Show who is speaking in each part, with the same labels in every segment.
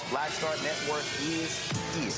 Speaker 1: Black Star Network is here.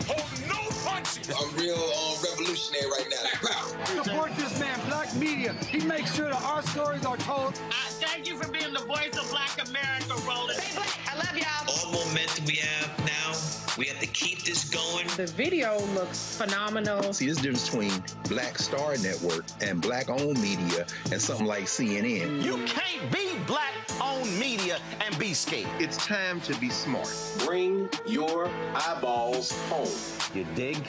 Speaker 2: Hold no punches!
Speaker 3: I'm real revolutionary right now. Black power.
Speaker 4: Support this man, Black Media. He makes sure that our stories are told.
Speaker 5: Thank you for being the voice of Black America, Roland.
Speaker 6: Stay black. I love y'all.
Speaker 7: All momentum we have now, we have to keep this going.
Speaker 8: The video looks phenomenal.
Speaker 9: See, this difference between Black Star Network and Black-owned media and something like CNN.
Speaker 1: You can't be Black-owned media and be scared.
Speaker 9: It's time to be smart.
Speaker 10: Bring your eyeballs home.
Speaker 1: You dig?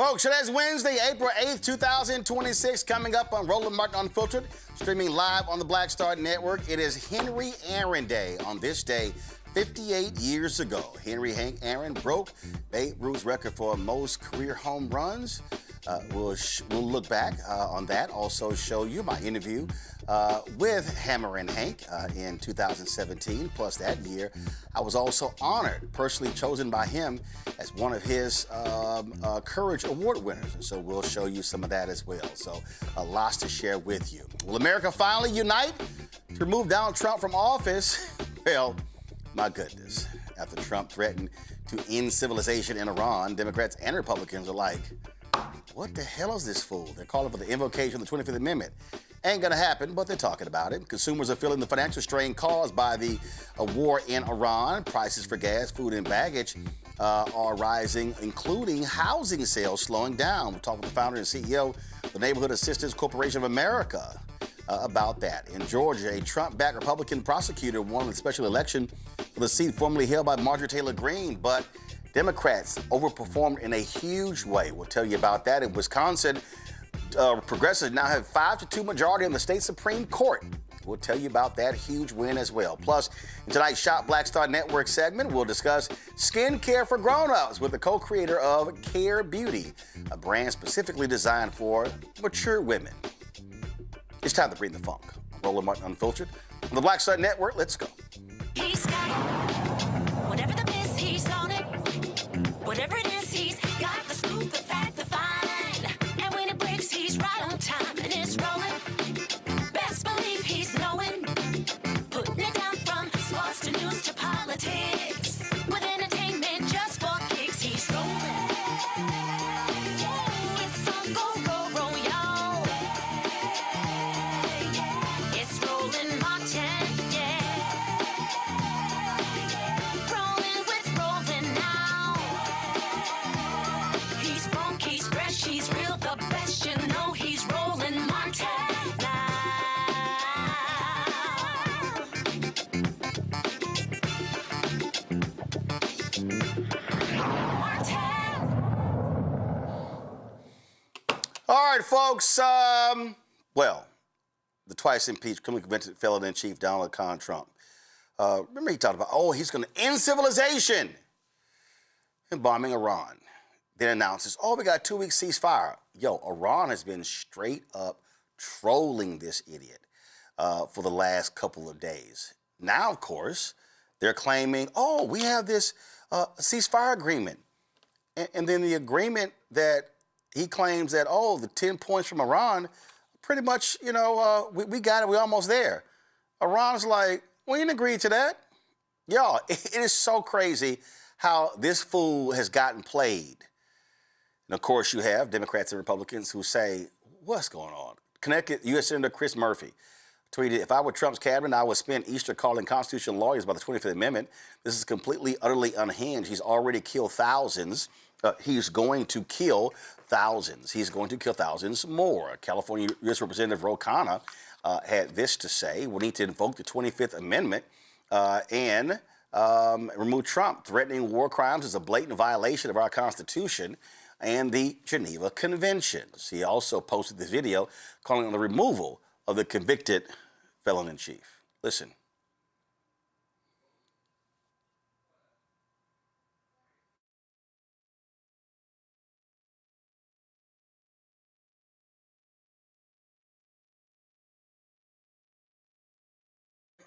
Speaker 1: Folks, today's Wednesday, April 8th, 2026, coming up on Roland Martin Unfiltered, streaming live on the Black Star Network. It is Henry Aaron Day. On this day, 58 years ago, Henry Hank Aaron broke Babe Ruth's record for most career home runs. We'll look back on that, also show you my interview with Hammer and Hank in 2017. Plus that year, I was also honored, personally chosen by him as one of his Courage Award winners. And so we'll show you some of that as well. So lots to share with you. Will America finally unite to remove Donald Trump from office? Well, my goodness. After Trump threatened to end civilization in Iran, Democrats and Republicans are like, what the hell is this fool? They're calling for the invocation of the 25th Amendment. Ain't gonna happen, but they're talking about it. Consumers are feeling the financial strain caused by the war in Iran. Prices for gas, food, and baggage are rising, including housing sales slowing down. We'll talk with the founder and CEO of the Neighborhood Assistance Corporation of America about that. In Georgia, a Trump-backed Republican prosecutor won the special election for the seat formerly held by Marjorie Taylor Greene, but Democrats overperformed in a huge way. We'll tell you about that. In Wisconsin, progressives now have 5-2 majority in the state Supreme Court. We'll tell you about that huge win as well. Plus, in tonight's Shop Black Star Network segment, we'll discuss skincare for grown-ups with the co-creator of Care Beauty, a brand specifically designed for mature women. It's time to bring the funk. Roland Martin Unfiltered. On the Black Star Network, let's go.
Speaker 6: He's got it. Whatever the miss, he's on it. Whatever it is, he's got the scoop, the fact, the find. And when it breaks, he's right on time and it's rolling. Best believe he's knowing. Putting it down from sports to news to politics. With entertainment just for kicks, he's rolling. It's on go, y'all. It's Roland Martin, yeah. Rolling with Roland now. He's funky, he's fresh, he's real, the best, you know he's Roland Martin now. Martin.
Speaker 1: All right, folks. Well, the twice impeached criminally convicted felon in chief Donald Trump. Remember he talked about, he's going to end civilization and bombing Iran. Then announces, we got a 2-week ceasefire. Yo, Iran has been straight up trolling this idiot for the last couple of days. Now, of course, they're claiming, we have this ceasefire agreement. And then the agreement that he claims that, the 10 points from Iran, pretty much, we got it, we're almost there. Iran's like, we didn't agree to that. Y'all, it is so crazy how this fool has gotten played. And of course, you have Democrats and Republicans who say, what's going on? Connecticut U.S. Senator Chris Murphy tweeted, if I were Trump's cabinet, I would spend Easter calling constitutional lawyers about the 25th Amendment. This is completely, utterly unhinged. He's already killed thousands. He's going to kill thousands. He's going to kill thousands more. California U.S. Representative Ro Khanna had this to say: we need to invoke the 25th Amendment and remove Trump. Threatening war crimes is a blatant violation of our Constitution and the Geneva Conventions. He also posted this video calling on the removal of the convicted felon-in-chief. Listen.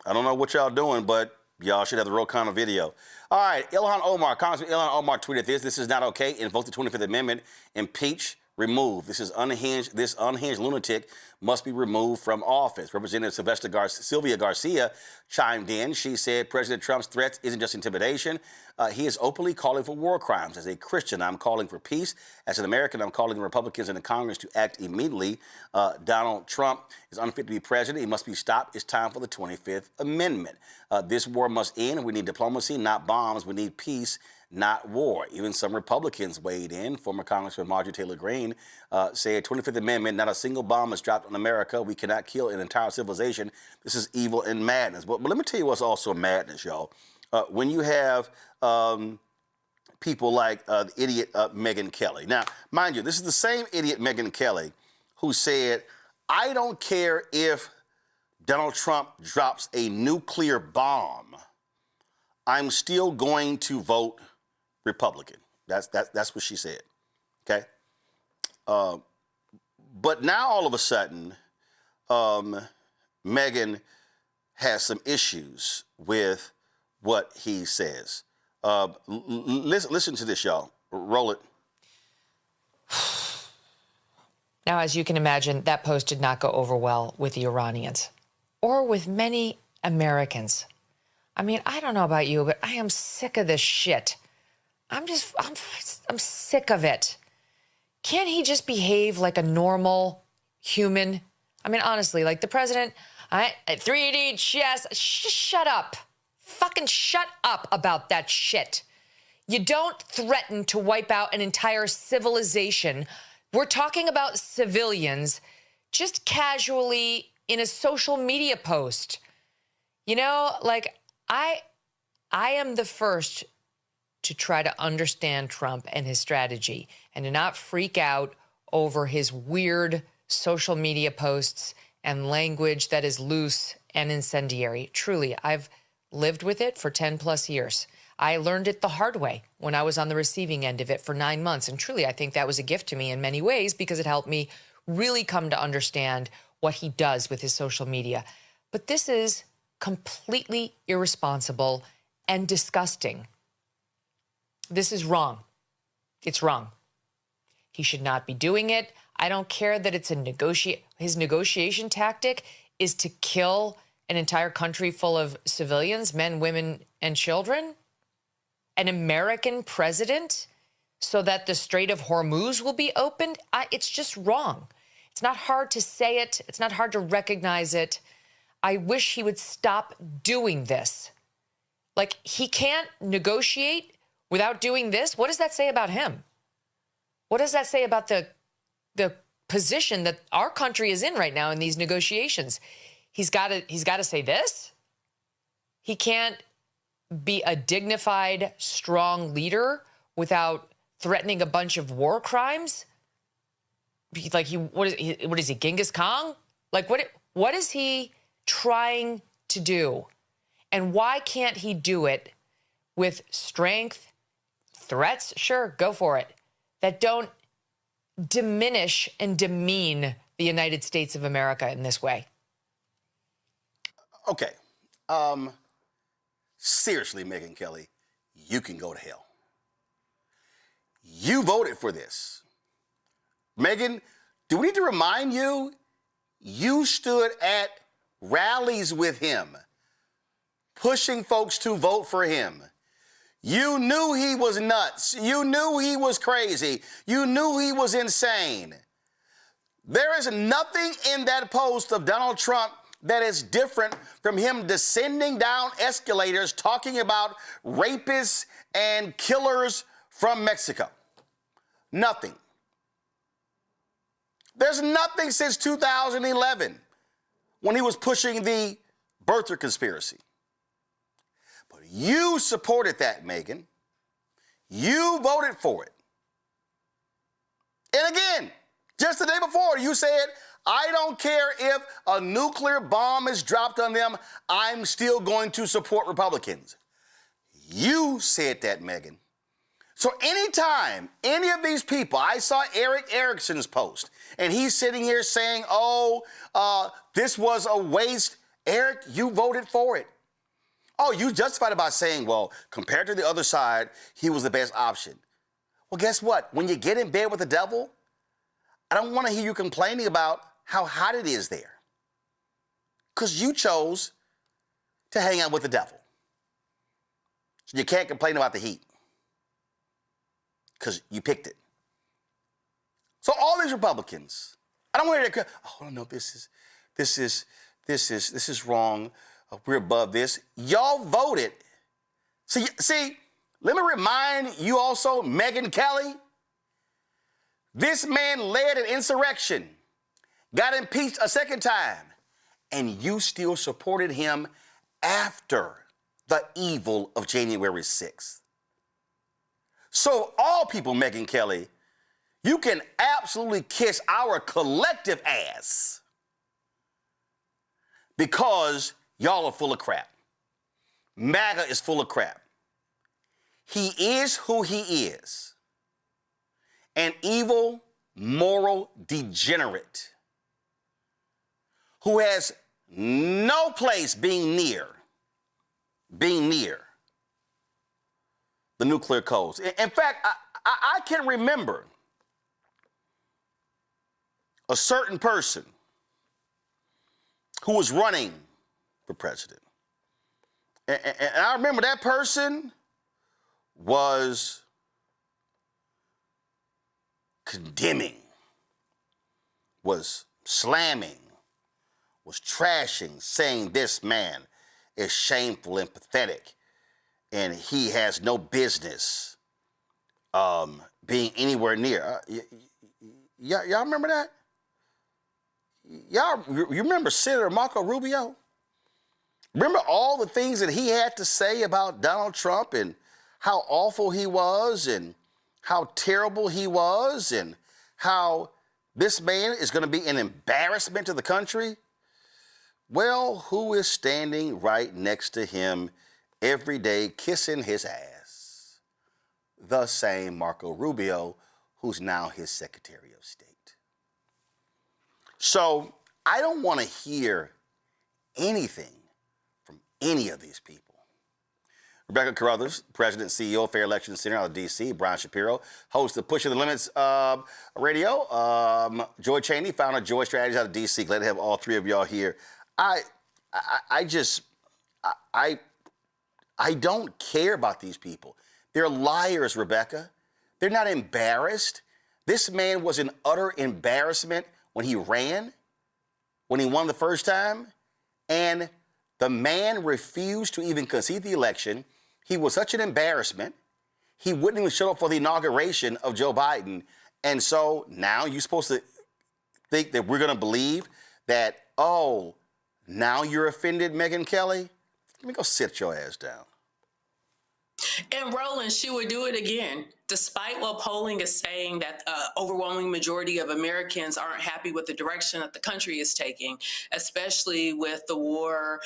Speaker 1: I don't know what y'all doing, but y'all should have the real kind of video. All right, Congressman Ilhan Omar tweeted this. This is not okay. Invoke the 25th Amendment. Impeach, remove. This is unhinged. This unhinged lunatic must be removed from office. Representative Sylvia Garcia chimed in. She said President Trump's threats isn't just intimidation. He is openly calling for war crimes. As a Christian, I'm calling for peace. As an American, I'm calling the Republicans and the Congress to act immediately. Donald Trump is unfit to be president. He must be stopped. It's time for the 25th Amendment. This war must end. We need diplomacy, not bombs. We need peace, not war. Even some Republicans weighed in. Former Congressman Marjorie Taylor Greene said, 25th Amendment, not a single bomb is dropped on America. We cannot kill an entire civilization. This is evil and madness. But let me tell you what's also madness, y'all. When you have people like the idiot Megyn Kelly. Now, mind you, this is the same idiot Megyn Kelly who said, I don't care if Donald Trump drops a nuclear bomb, I'm still going to vote Republican. That's what she said, okay? But now all of a sudden, Megyn has some issues with what he says. Listen to this, y'all. Roll it.
Speaker 11: Now, as you can imagine, that post did not go over well with the Iranians or with many Americans. I mean, I don't know about you, but I am sick of this shit. I'm sick of it. Can't he just behave like a normal human? I mean, honestly, like the president, 3D chess, shut up. Fucking shut up about that shit. You don't threaten to wipe out an entire civilization. We're talking about civilians just casually in a social media post. You know, like I am the first to try to understand Trump and his strategy and to not freak out over his weird social media posts and language that is loose and incendiary. Truly, I've lived with it for 10 plus years. I learned it the hard way when I was on the receiving end of it for 9 months. And truly, I think that was a gift to me in many ways because it helped me really come to understand what he does with his social media. But this is completely irresponsible and disgusting. This is wrong. It's wrong. He should not be doing it. I don't care that it's his negotiation tactic is to kill an entire country full of civilians, men, women, and children. An American president so that the Strait of Hormuz will be opened. It's just wrong. It's not hard to say it. It's not hard to recognize it. I wish he would stop doing this. Like, he can't negotiate without doing this. What does that say about him? What does that say about the position that our country is in right now in these negotiations? He's got to say this. He can't be a dignified, strong leader without threatening a bunch of war crimes. Like what is he, Genghis Khan? Like what is he trying to do? And why can't he do it with strength, threats? Sure, go for it. That don't diminish and demean the United States of America in this way.
Speaker 1: Okay. Seriously, Megyn Kelly, you can go to hell. You voted for this. Megyn, do we need to remind you, you stood at rallies with him, pushing folks to vote for him. You knew he was nuts. You knew he was crazy. You knew he was insane. There is nothing in that post of Donald Trump that is different from him descending down escalators talking about rapists and killers from Mexico. Nothing. There's nothing since 2011 when he was pushing the birther conspiracy. But you supported that, Megyn. You voted for it. And again, just the day before, you said, I don't care if a nuclear bomb is dropped on them, I'm still going to support Republicans. You said that, Megyn. So anytime any of these people, I saw Eric Erickson's post, and he's sitting here saying, this was a waste. Eric, you voted for it. Oh, you justified it by saying, well, compared to the other side, he was the best option. Well, guess what? When you get in bed with the devil, I don't want to hear you complaining about how hot it is there. Because you chose to hang out with the devil. So you can't complain about the heat. Because you picked it. So all these Republicans, I don't want to hear, oh no, this is wrong. We're above this. Y'all voted. See, let me remind you also, Megyn Kelly, this man led an insurrection, got impeached a second time, and you still supported him after the evil of January 6th. So all people, Megyn Kelly, you can absolutely kiss our collective ass because y'all are full of crap. MAGA is full of crap. He is who he is. An evil, moral degenerate who has no place being near the nuclear codes. In fact, I can remember a certain person who was running for president. And I remember that person was condemning, was slamming, was trashing, saying this man is shameful and pathetic, and he has no business being anywhere near. Y'all remember that? You remember Senator Marco Rubio? Remember all the things that he had to say about Donald Trump and how awful he was and how terrible he was and how this man is going to be an embarrassment to the country? Well, who is standing right next to him every day kissing his ass? The same Marco Rubio, who's now his Secretary of State. So I don't want to hear anything from any of these people. Rebecca Carruthers, President and CEO of Fair Election Center out of D.C., Brian Shapiro, host of Pushing the Limits Radio, Joy Cheney, founder of Joy Strategies out of D.C. Glad to have all three of y'all here. I don't care about these people. They're liars, Rebecca. They're not embarrassed. This man was an utter embarrassment when he ran, when he won the first time, and the man refused to even concede the election. He was such an embarrassment. He wouldn't even show up for the inauguration of Joe Biden. And so now you're supposed to think that we're going to believe that, oh, now you're offended, Megyn Kelly? Let me go sit your ass down.
Speaker 12: And Roland, she would do it again, despite what polling is saying that overwhelming majority of Americans aren't happy with the direction that the country is taking, especially with the war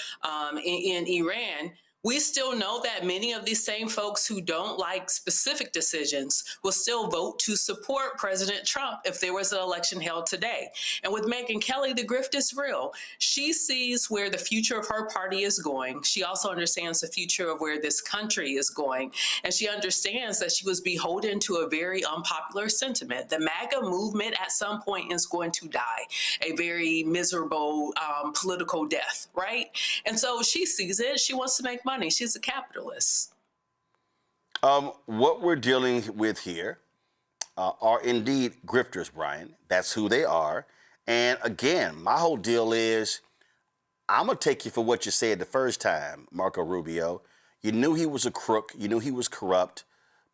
Speaker 12: in Iran. We still know that many of these same folks who don't like specific decisions will still vote to support President Trump if there was an election held today. And with Megyn Kelly, the grift is real. She sees where the future of her party is going. She also understands the future of where this country is going. And she understands that she was beholden to a very unpopular sentiment. The MAGA movement at some point is going to die a very miserable political death, right? And so she sees it. She wants to make money. She's a capitalist.
Speaker 1: What we're dealing with here are indeed grifters, Brian. That's who they are. And again, my whole deal is I'm going to take you for what you said the first time, Marco Rubio. You knew he was a crook. You knew he was corrupt.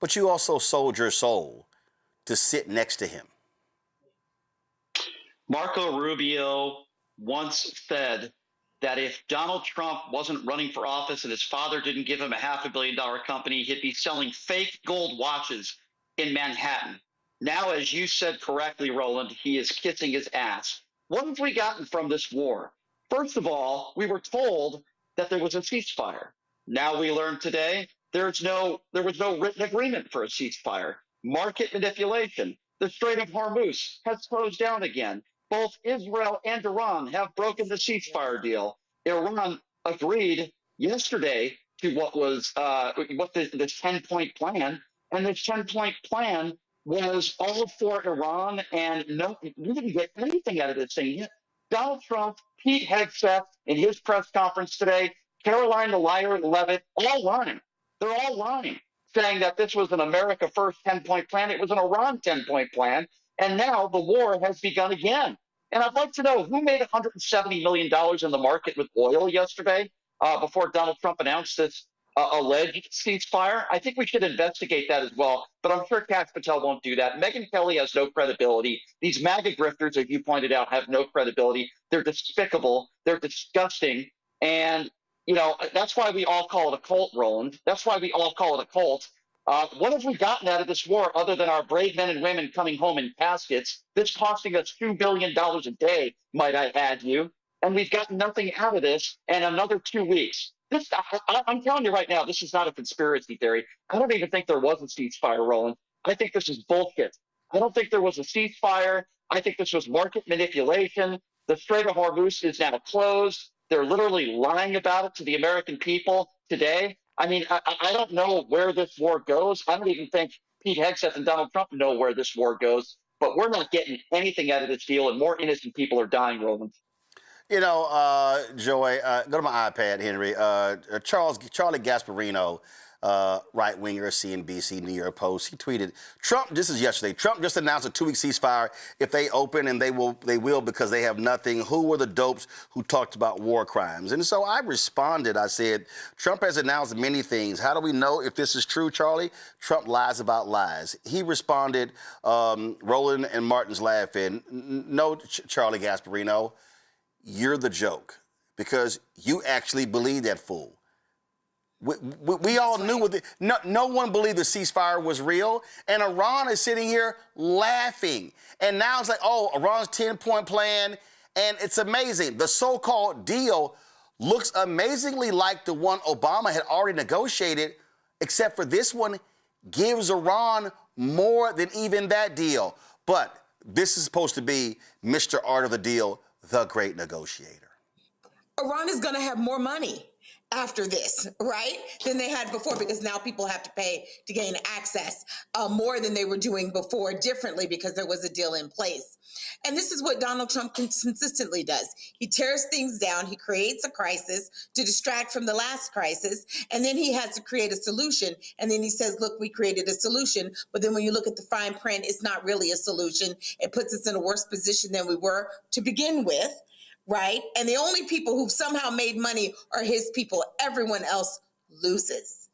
Speaker 1: But you also sold your soul to sit next to him.
Speaker 13: Marco Rubio once said that if Donald Trump wasn't running for office and his father didn't give him a $500 million company, he'd be selling fake gold watches in Manhattan. Now, as you said correctly, Roland, he is kissing his ass. What have we gotten from this war? First of all, we were told that there was a ceasefire. Now we learned today there was no written agreement for a ceasefire. Market manipulation. The Strait of Hormuz has closed down again. Both Israel and Iran have broken the ceasefire deal. Iran agreed yesterday to what was this 10-point plan, and this 10-point plan was all for Iran, and no, we didn't get anything out of this thing yet. Donald Trump, Pete Hegseth in his press conference today, Caroline the Liar Levitt, all lying. They're all lying, saying that this was an America First 10-point plan. It was an Iran 10-point plan. And now the war has begun again. And I'd like to know who made $170 million in the market with oil yesterday before Donald Trump announced this alleged ceasefire. I think we should investigate that as well. But I'm sure Kash Patel won't do that. Megyn Kelly has no credibility. These MAGA grifters, as you pointed out, have no credibility. They're despicable. They're disgusting. And, you know, that's why we all call it a cult, Roland. That's why we all call it a cult. What have we gotten out of this war other than our brave men and women coming home in caskets? This costing us $2 billion a day, might I add you. And we've gotten nothing out of this in another 2 weeks. I'm telling you right now, this is not a conspiracy theory. I don't even think there was a ceasefire, Roland. I think this is bullshit. I don't think there was a ceasefire. I think this was market manipulation. The Strait of Hormuz is now closed. They're literally lying about it to the American people today. I mean, I don't know where this war goes. I don't even think Pete Hegseth and Donald Trump know where this war goes. But we're not getting anything out of this deal, and more innocent people are dying, Roland.
Speaker 1: You know, Joy, go to my iPad, Henry. Charlie Gasparino, right-winger, CNBC, New York Post, he tweeted, this is yesterday, Trump just announced a 2-week ceasefire if they open, and they will because they have nothing. Who were the dopes who talked about war crimes? And so I responded, I said, Trump has announced many things. How do we know if this is true, Charlie? Trump lies about lies. He responded, Roland and Martin's laughing, no, Charlie Gasparino, you're the joke, because you actually believe that fool. We all knew no one believed the ceasefire was real, and Iran is sitting here laughing. And now it's like, oh, Iran's 10-point plan, and it's amazing. The so-called deal looks amazingly like the one Obama had already negotiated, except for this one gives Iran more than even that deal. But this is supposed to be Mr. Art of the Deal, the great negotiator.
Speaker 14: Iran is going to have more money after this, right, than they had before, because now people have to pay to gain access more than they were doing before, differently, because there was a deal in place. And this is what Donald Trump consistently does. He tears things down. He creates a crisis to distract from the last crisis. And then he has to create a solution. And then he says, look, we created a solution. But then when you look at the fine print, it's not really a solution. It puts us in a worse position than we were to begin with. Right? And the only people who've somehow made money are his people. Everyone else loses.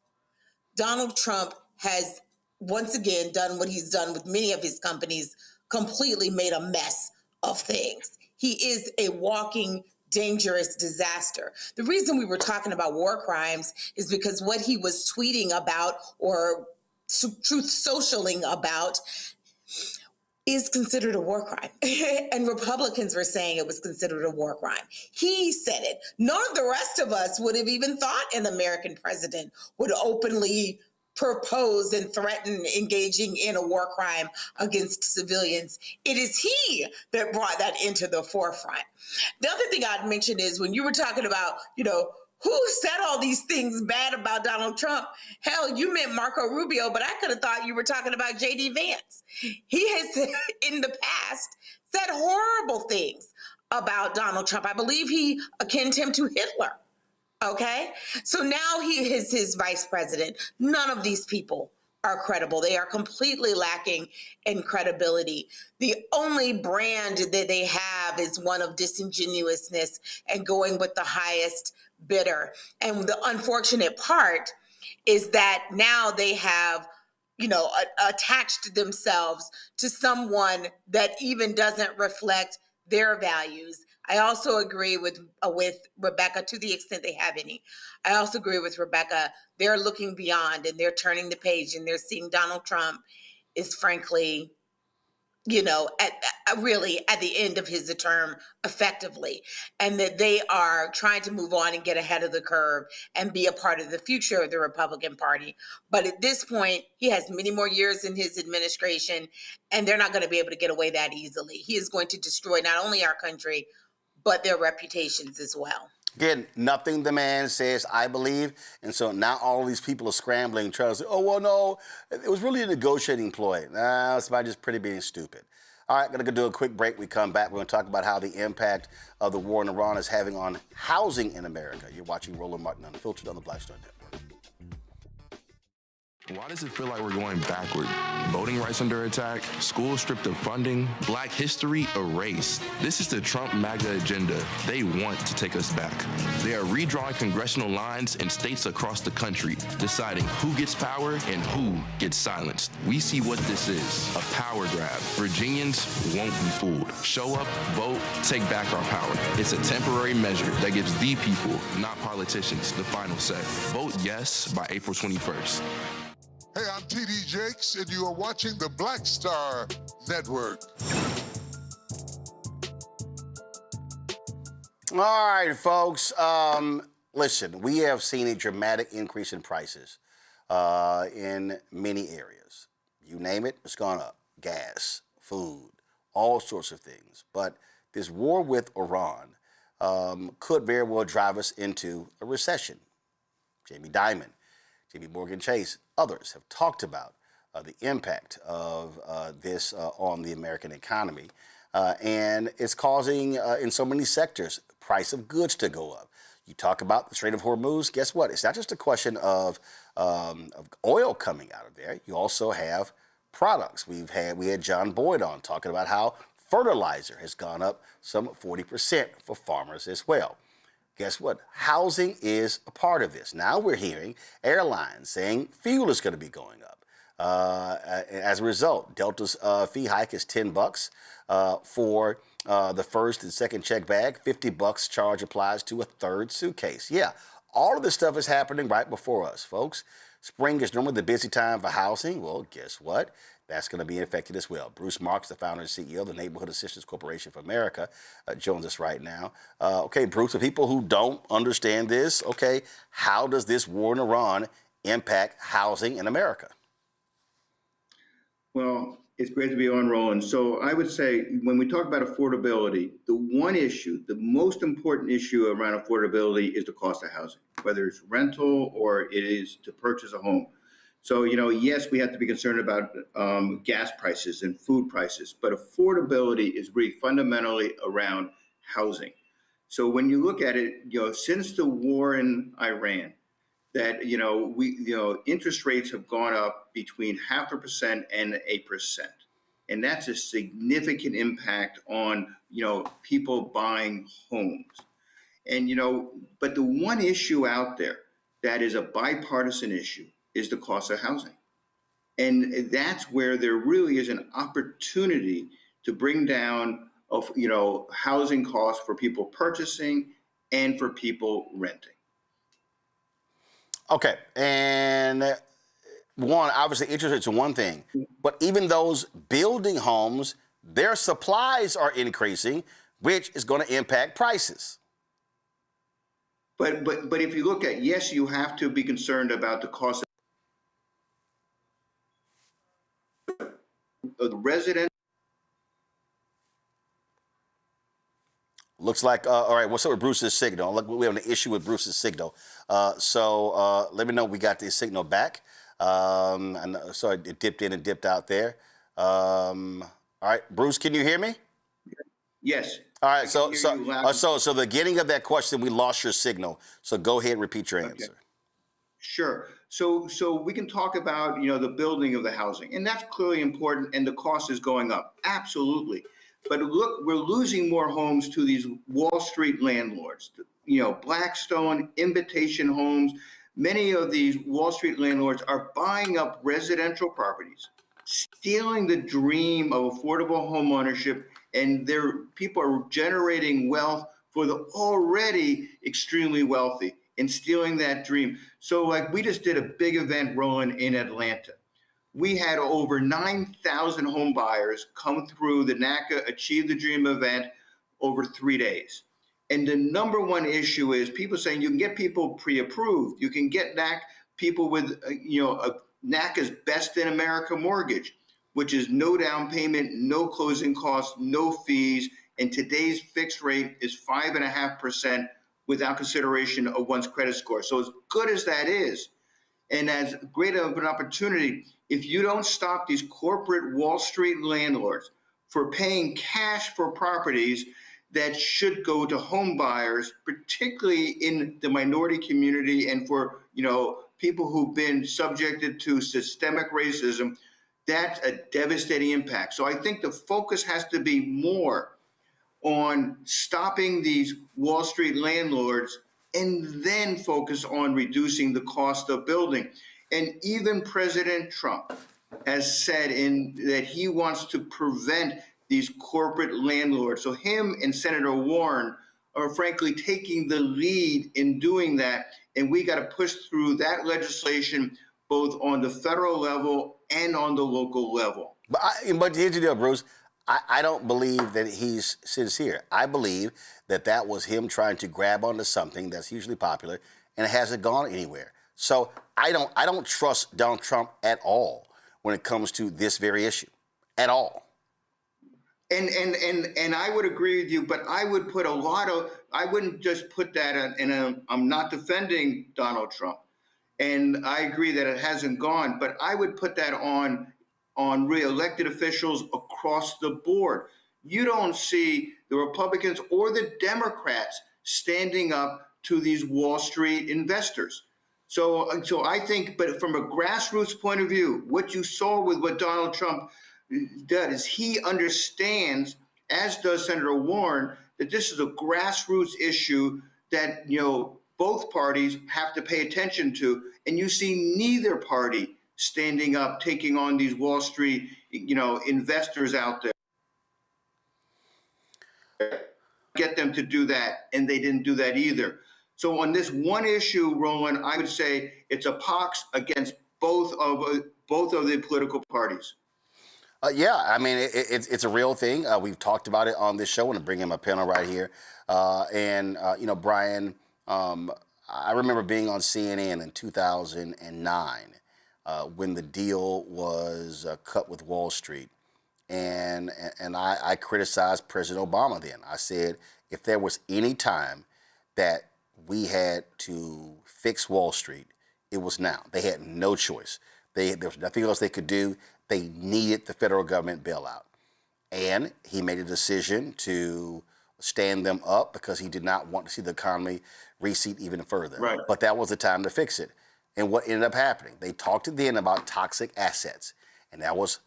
Speaker 14: Donald Trump has once again done what he's done with many of his companies, completely made a mess of things. He is a walking, dangerous disaster. The reason we were talking about war crimes is because what he was tweeting about or truth socialing about is considered a war crime. And Republicans were saying it was considered a war crime. He said it. None of the rest of us would have even thought an American president would openly propose and threaten engaging in a war crime against civilians. It is he that brought that into the forefront. The other thing I'd mention is when you were talking about, who said all these things bad about Donald Trump? Hell, you meant Marco Rubio, but I could have thought you were talking about J.D. Vance. He has, in the past, said horrible things about Donald Trump. I believe he akined him to Hitler, okay? So now he is his vice president. None of these people are credible. They are completely lacking in credibility. The only brand that they have is one of disingenuousness and going with the highest bidder. And the unfortunate part is that now they have, attached themselves to someone that even doesn't reflect their values. I also agree with Rebecca to the extent they have any. I also agree with Rebecca. They're looking beyond and they're turning the page and they're seeing Donald Trump is frankly, really at the end of his term effectively, and that they are trying to move on and get ahead of the curve and be a part of the future of the Republican Party. But at this point, he has many more years in his administration, and they're not going to be able to get away that easily. He is going to destroy not only our country, but their reputations as well.
Speaker 1: Again, nothing the man says, I believe. And so now all of these people are scrambling, trying to say, oh, well, no, it was really a negotiating ploy. Nah, it's about just pretty being stupid. All right, going to do a quick break. We come back. We're going to talk about how the impact of the war in Iran is having on housing in America. You're watching Roland Martin Unfiltered on the Black Star Network.
Speaker 15: Why does it feel like we're going backward? Voting rights under attack, schools stripped of funding, Black history erased. This is the Trump MAGA agenda. They want to take us back. They are redrawing congressional lines in states across the country, deciding who gets power and who gets silenced. We see what this is, a power grab. Virginians won't be fooled. Show up, vote, take back our power. It's a temporary measure that gives the people, not politicians, the final say. Vote yes by April 21st.
Speaker 16: Hey, I'm TD Jakes, and you are watching the Black Star Network.
Speaker 1: All right, folks. Listen, we have seen a dramatic increase in prices in many areas. You name it, it's gone up. Gas, food, all sorts of things. But this war with Iran could very well drive us into a recession. Jamie Dimon, JP Morgan Chase, others have talked about the impact of this on the American economy. And it's causing, in so many sectors, price of goods to go up. You talk about the Strait of Hormuz, guess what? It's not just a question of oil coming out of there. You also have products. We had John Boyd on talking about how fertilizer has gone up some 40% for farmers as well. Guess what? Housing is a part of this. Now we're hearing airlines saying fuel is going to be going up. As a result, Delta's fee hike is $10 for the first and second check bag. $50 charge applies to a third suitcase. Yeah, all of this stuff is happening right before us, folks. Spring is normally the busy time for housing. Well, guess what? That's going to be affected as well. Bruce Marks, the founder and CEO of the Neighborhood Assistance Corporation for America, joins us right now. Okay, Bruce, for people who don't understand this, okay, how does this war in Iran impact housing in America?
Speaker 17: Well, it's great to be on, Roland. So I would say when we talk about affordability, the one issue, the most important issue around affordability is the cost of housing, whether it's rental or it is to purchase a home. So, yes, we have to be concerned about gas prices and food prices, but affordability is really fundamentally around housing. So when you look at it, since the war in Iran, that, interest rates have gone up between 0.5% and 1%. And that's a significant impact on, people buying homes. And, but the one issue out there that is a bipartisan issue is the cost of housing. And that's where there really is an opportunity to bring down housing costs for people purchasing and for people renting.
Speaker 1: Okay, and obviously interest rates are one thing, but even those building homes, their supplies are increasing, which is going to impact prices.
Speaker 17: But if you look at, yes, you have to be concerned about the cost of the resident.
Speaker 1: Looks like, all right, what's up with Bruce's signal? Look, we have an issue with Bruce's signal. So let me know we got the signal back. And sorry, it dipped in and dipped out there. All right, Bruce, can you hear me?
Speaker 17: Yes.
Speaker 1: All right, so the beginning of that question, we lost your signal. So go ahead and repeat your answer.
Speaker 17: Sure. So we can talk about, the building of the housing, and that's clearly important, and the cost is going up. Absolutely. But look, we're losing more homes to these Wall Street landlords, Blackstone, Invitation Homes. Many of these Wall Street landlords are buying up residential properties, stealing the dream of affordable home ownership, and people are generating wealth for the already extremely wealthy and stealing that dream. So like we just did a big event, Roland, in Atlanta. We had over 9,000 home buyers come through the NACA Achieve the Dream event over 3 days. And the number one issue is people saying you can get people pre-approved. You can get people with, NACA's Best in America mortgage, which is no down payment, no closing costs, no fees. And today's fixed rate is 5.5% without consideration of one's credit score. So as good as that is, and as great of an opportunity, if you don't stop these corporate Wall Street landlords for paying cash for properties that should go to home buyers, particularly in the minority community and for, people who've been subjected to systemic racism, that's a devastating impact. So I think the focus has to be more on stopping these Wall Street landlords and then focus on reducing the cost of building. And even President Trump has said that he wants to prevent these corporate landlords. So him and Senator Warren are frankly taking the lead in doing that. And we got to push through that legislation both on the federal level and on the local level.
Speaker 1: But here's the deal, Bruce. I don't believe that he's sincere. I believe that that was him trying to grab onto something that's hugely popular, and it hasn't gone anywhere. So I don't trust Donald Trump at all when it comes to this very issue, at all.
Speaker 17: And I would agree with you, but I would put I wouldn't just put that I'm not defending Donald Trump. And I agree that it hasn't gone, but I would put that on re-elected officials across the board. You don't see the Republicans or the Democrats standing up to these Wall Street investors. So I think, but from a grassroots point of view, what you saw with what Donald Trump did is he understands, as does Senator Warren, that this is a grassroots issue that, both parties have to pay attention to. And you see neither party standing up, taking on these Wall Street, investors out there. Get them to do that, and they didn't do that either. So on this one issue, Roland, I would say it's a pox against both of the political parties.
Speaker 1: Yeah, I mean, it's a real thing. We've talked about it on this show. I want to bring in my panel right here. Brian, I remember being on CNN in 2009 when the deal was cut with Wall Street. And I criticized President Obama then. I said, if there was any time that we had to fix Wall Street, it was now. They had no choice. There was nothing else they could do. They needed the federal government bailout. And he made a decision to stand them up because he did not want to see the economy recede even further.
Speaker 17: Right.
Speaker 1: But that was the time to fix it. And what ended up happening, they talked then about toxic assets, and that was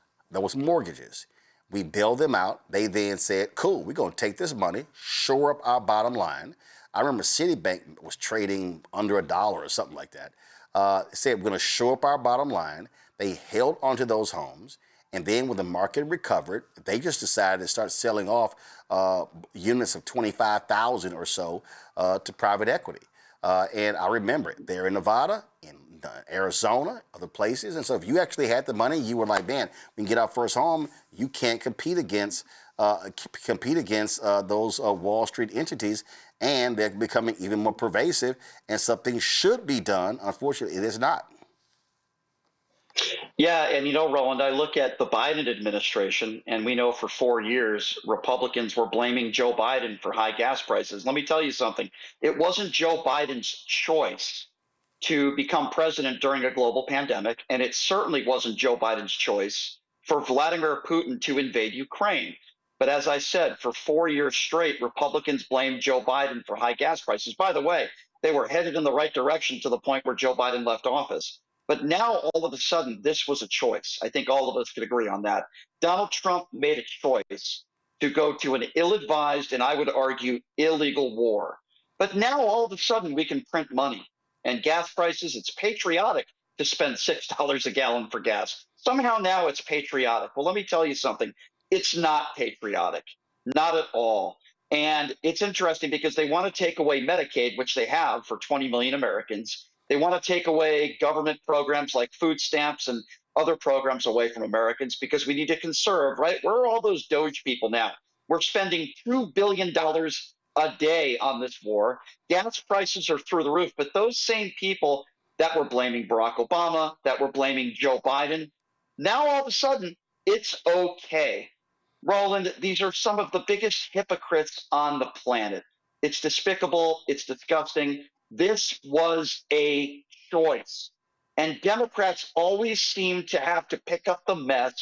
Speaker 1: mortgages. We bailed them out. They then said, cool, we're going to take this money, shore up our bottom line. I remember Citibank was trading under $1 or something like that. Said, we're going to shore up our bottom line. They held onto those homes. And then when the market recovered, they just decided to start selling off units of 25,000 or so to private equity. And I remember it there in Nevada, in Arizona, other places. And so if you actually had the money, you were like, man, we can get our first home. You can't compete against those Wall Street entities, and they're becoming even more pervasive. And something should be done. Unfortunately, it is not.
Speaker 13: Yeah, and Roland, I look at the Biden administration, and we know for 4 years Republicans were blaming Joe Biden for high gas prices. Let me tell you something. It wasn't Joe Biden's choice to become president during a global pandemic, and it certainly wasn't Joe Biden's choice for Vladimir Putin to invade Ukraine. But as I said, for 4 years straight, Republicans blamed Joe Biden for high gas prices. By the way, they were headed in the right direction to the point where Joe Biden left office. But now, all of a sudden, this was a choice. I think all of us could agree on that. Donald Trump made a choice to go to an ill-advised and I would argue illegal war. But now, all of a sudden, we can print money. And gas prices, it's patriotic to spend $6 a gallon for gas. Somehow now it's patriotic. Well, let me tell you something. It's not patriotic. Not at all. And it's interesting because they want to take away Medicaid, which they have for 20 million Americans. They want to take away government programs like food stamps and other programs away from Americans because we need to conserve, right? Where are all those Doge people now? We're spending $2 billion a day on this war. Gas prices are through the roof. But those same people that were blaming Barack Obama, that were blaming Joe Biden, now all of a sudden it's okay. Roland, these are some of the biggest hypocrites on the planet. It's despicable. It's disgusting. This was a choice. And Democrats always seem to have to pick up the mess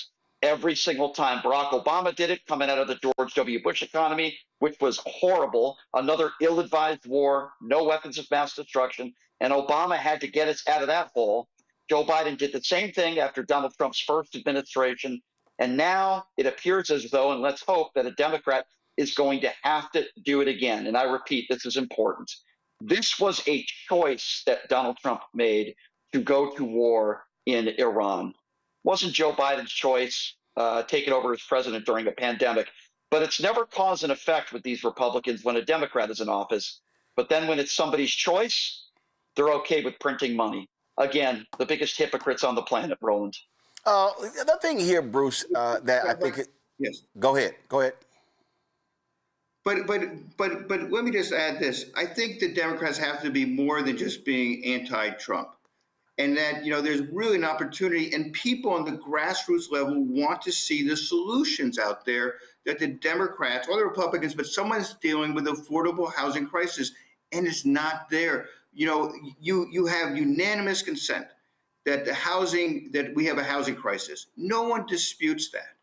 Speaker 13: every single time. Barack Obama did it coming out of the George W. Bush economy, which was horrible. Another ill-advised war, no weapons of mass destruction. And Obama had to get us out of that hole. Joe Biden did the same thing after Donald Trump's first administration. And now it appears as though, and let's hope that a Democrat is going to have to do it again. And I repeat, this is important. This was a choice that Donald Trump made to go to war in Iran. It wasn't Joe Biden's choice taking over as president during a pandemic, but it's never cause and effect with these Republicans when a Democrat is in office. But then when it's somebody's choice, they're okay with printing money. again, the biggest hypocrites on the planet, Roland.
Speaker 1: The other thing here, Bruce, that I think.
Speaker 17: Yes.
Speaker 1: Go ahead. Go ahead.
Speaker 17: But let me just add this. I think the Democrats have to be more than just being anti-Trump. And that, there's really an opportunity, and people on the grassroots level want to see the solutions out there that the Democrats or the Republicans, but someone's dealing with affordable housing crisis, and it's not there. You have unanimous consent that we have a housing crisis. No one disputes that.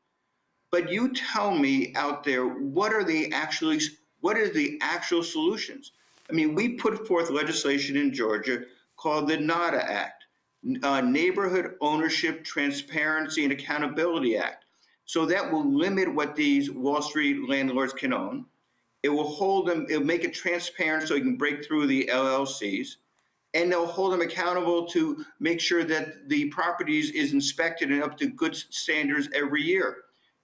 Speaker 17: But you tell me out there, what are the actual solutions? I mean, we put forth legislation in Georgia called the NADA Act. Neighborhood Ownership, Transparency, and Accountability Act. So that will limit what these Wall Street landlords can own. It will it'll make it transparent so you can break through the LLCs. And they'll hold them accountable to make sure that the properties is inspected and up to good standards every year.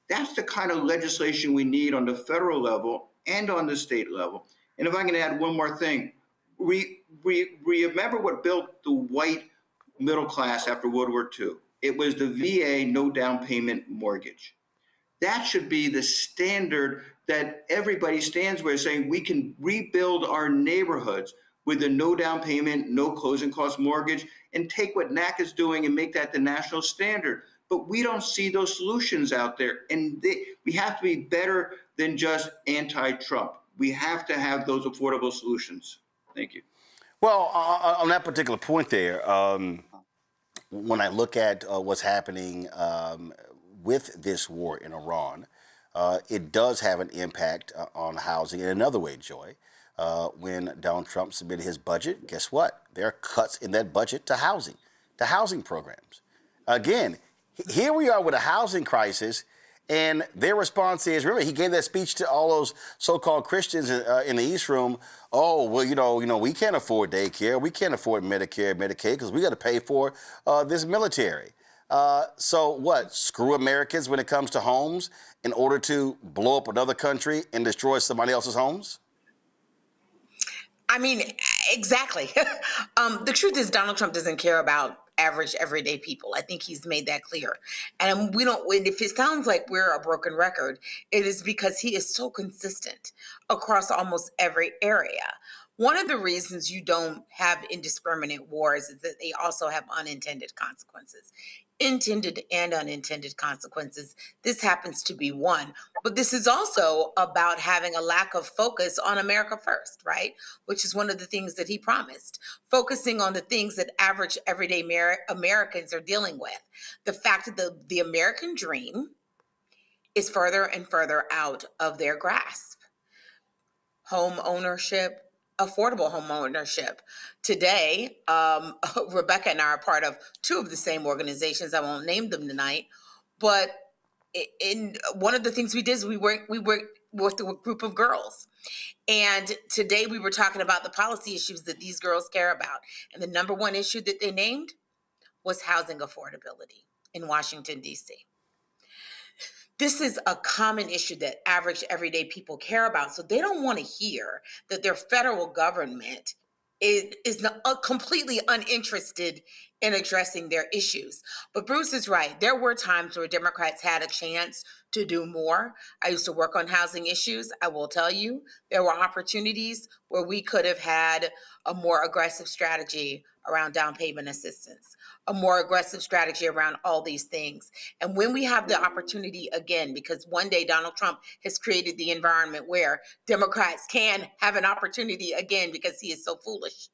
Speaker 17: That's the kind of legislation we need on the federal level and on the state level. And if I can add one more thing, we remember what built the white middle class after World War II. It was the VA no down payment mortgage. That should be the standard that everybody stands with, saying we can rebuild our neighborhoods with a no down payment, no closing cost mortgage, and take what NAC is doing and make that the national standard. But we don't see those solutions out there. And we have to be better than just anti-Trump. We have to have those affordable solutions. Thank you.
Speaker 1: Well, on that particular point there, when I look at what's happening with this war in Iran, it does have an impact on housing in another way, Joy. When Donald Trump submitted his budget, guess what? There are cuts in that budget to housing programs. Again, here we are with a housing crisis, and their response is, remember, he gave that speech to all those so-called Christians in the East Room. Oh, well, we can't afford daycare. We can't afford Medicare, Medicaid, because we got to pay for this military. So what? Screw Americans when it comes to homes in order to blow up another country and destroy somebody else's homes?
Speaker 14: I mean, exactly. The truth is Donald Trump doesn't care about average, everyday people. I think he's made that clear. And if it sounds like we're a broken record, it is because he is so consistent across almost every area. One of the reasons you don't have indiscriminate wars is that they also have unintended consequences. Intended and unintended consequences. This happens to be one. But this is also about having a lack of focus on America first, right? Which is one of the things that he promised. Focusing on the things that average, everyday Americans are dealing with. The fact that the American dream is further and further out of their grasp. Home ownership, affordable home ownership. Today, Rebecca and I are part of two of the same organizations. I won't name them tonight, but in one of the things we did is we worked with a group of girls. And today we were talking about the policy issues that these girls care about. And the number one issue that they named was housing affordability in Washington, D.C. This is a common issue that average, everyday people care about. So they don't want to hear that their federal government is completely uninterested in addressing their issues. But Bruce is right. There were times where Democrats had a chance to do more. I used to work on housing issues. I will tell you, there were opportunities where we could have had a more aggressive strategy around down payment assistance, a more aggressive strategy around all these things. And when we have the opportunity again, because one day Donald Trump has created the environment where Democrats can have an opportunity again because he is so foolish.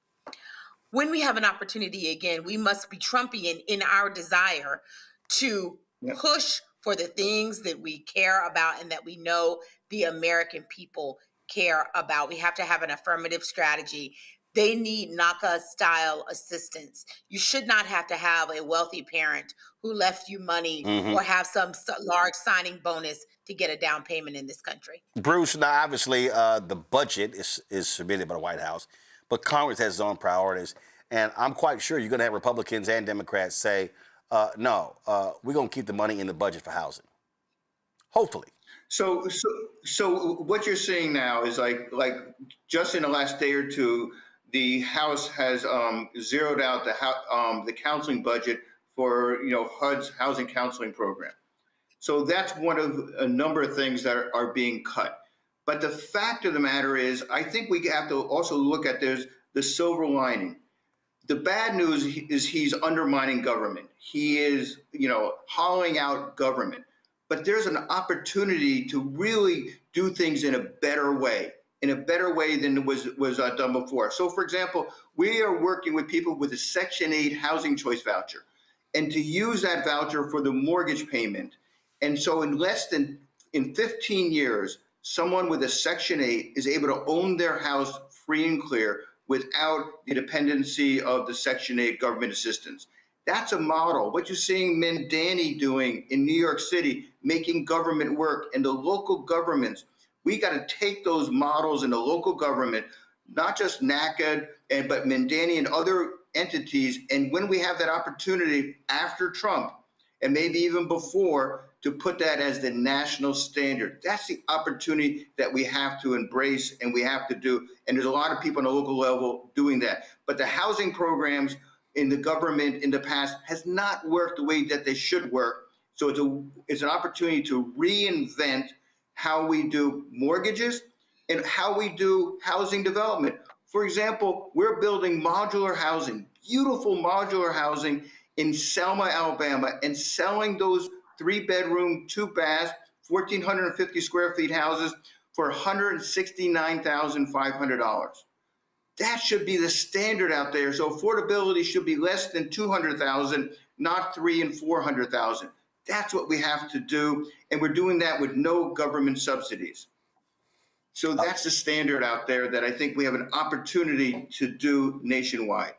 Speaker 14: When we have an opportunity again, we must be Trumpian in our desire to push for the things that we care about and that we know the American people care about. We have to have an affirmative strategy. They need NACA-style assistance. You should not have to have a wealthy parent who left you money or have some large signing bonus to get a down payment in this country.
Speaker 1: Bruce, now obviously the budget is submitted by the White House, but Congress has its own priorities. And I'm quite sure you're going to have Republicans and Democrats say, no, we're going to keep the money in the budget for housing. Hopefully.
Speaker 17: So what you're seeing now is like just in the last day or two, the House has zeroed out the counseling budget for HUD's housing counseling program. So that's one of a number of things that are being cut. But the fact of the matter is, I think we have to also look at the silver lining. The bad news is he's undermining government. He is, hollowing out government. But there's an opportunity to really do things in a better way than was done before. So, for example, we are working with people with a Section 8 housing choice voucher, and to use that voucher for the mortgage payment. And so in 15 years, someone with a Section 8 is able to own their house free and clear without the dependency of the Section 8 government assistance. That's a model. What you're seeing Mandani doing in New York City, making government work, and the local governments, we got to take those models in the local government, not just NACA, but Mandani and other entities. And when we have that opportunity after Trump, and maybe even before, to put that as the national standard. That's the opportunity that we have to embrace and we have to do. And there's a lot of people on the local level doing that. But the housing programs in the government in the past has not worked the way that they should work. So it's an opportunity to reinvent how we do mortgages and how we do housing development. For example, we're building modular housing, beautiful modular housing in Selma, Alabama, and selling those 3-bedroom, 2-bath, 1,450 square feet houses for $169,500. That should be the standard out there. So affordability should be less than $200,000, not $300,000 and $400,000. That's what we have to do, and we're doing that with no government subsidies. So that's the standard out there that I think we have an opportunity to do nationwide.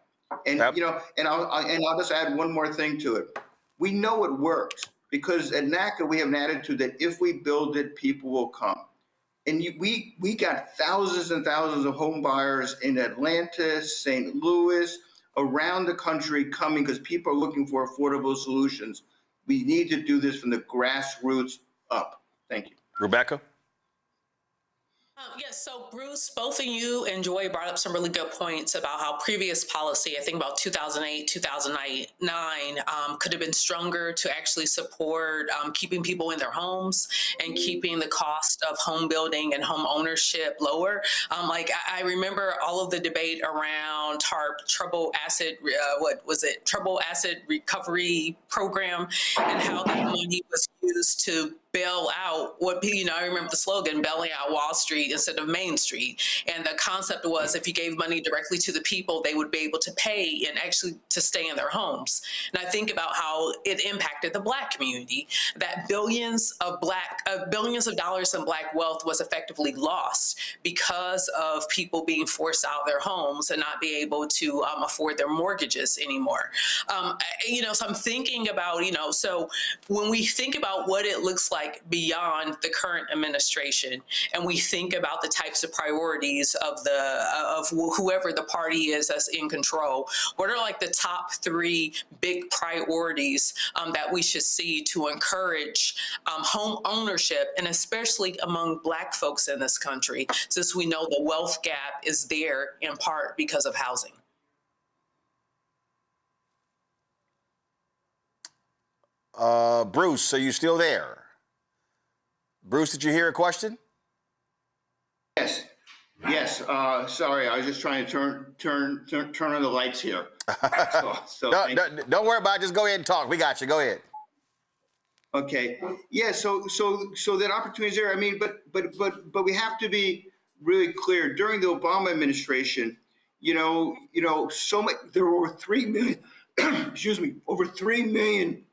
Speaker 17: And and I'll just add one more thing to it. We know it works because at NACA we have an attitude that if we build it, people will come. And we got thousands and thousands of home buyers in Atlanta, St. Louis, around the country coming because people are looking for affordable solutions. We need to do this from the grassroots up. Thank you.
Speaker 1: Rebecca?
Speaker 12: Yes, so Bruce, both of you and Joy brought up some really good points about how previous policy, I think about 2008, 2009, could have been stronger to actually support keeping people in their homes and keeping the cost of home building and home ownership lower. I remember all of the debate around TARP, trouble acid recovery program, and how that money was used to bail out I remember the slogan, bailing out Wall Street instead of Main Street. And the concept was if you gave money directly to the people, they would be able to pay and actually to stay in their homes. And I think about how it impacted the Black community, that billions of dollars in Black wealth was effectively lost because of people being forced out of their homes and not be able to afford their mortgages anymore. So I'm thinking about, so when we think about what it looks like beyond the current administration, and we think about the types of priorities of whoever the party is that's in control, what are like the top 3 big priorities that we should see to encourage home ownership, and especially among Black folks in this country, since we know the wealth gap is there in part because of housing?
Speaker 1: Bruce, are you still there? Bruce, did you hear a question?
Speaker 17: Yes. Sorry, I was just trying to turn on the lights here.
Speaker 1: Don't worry about it. Just go ahead and talk. We got you. Go ahead.
Speaker 17: Okay. Yeah. So that opportunity is there. I mean, but we have to be really clear. During the Obama administration, so much, there were 3 million. Over 3 million.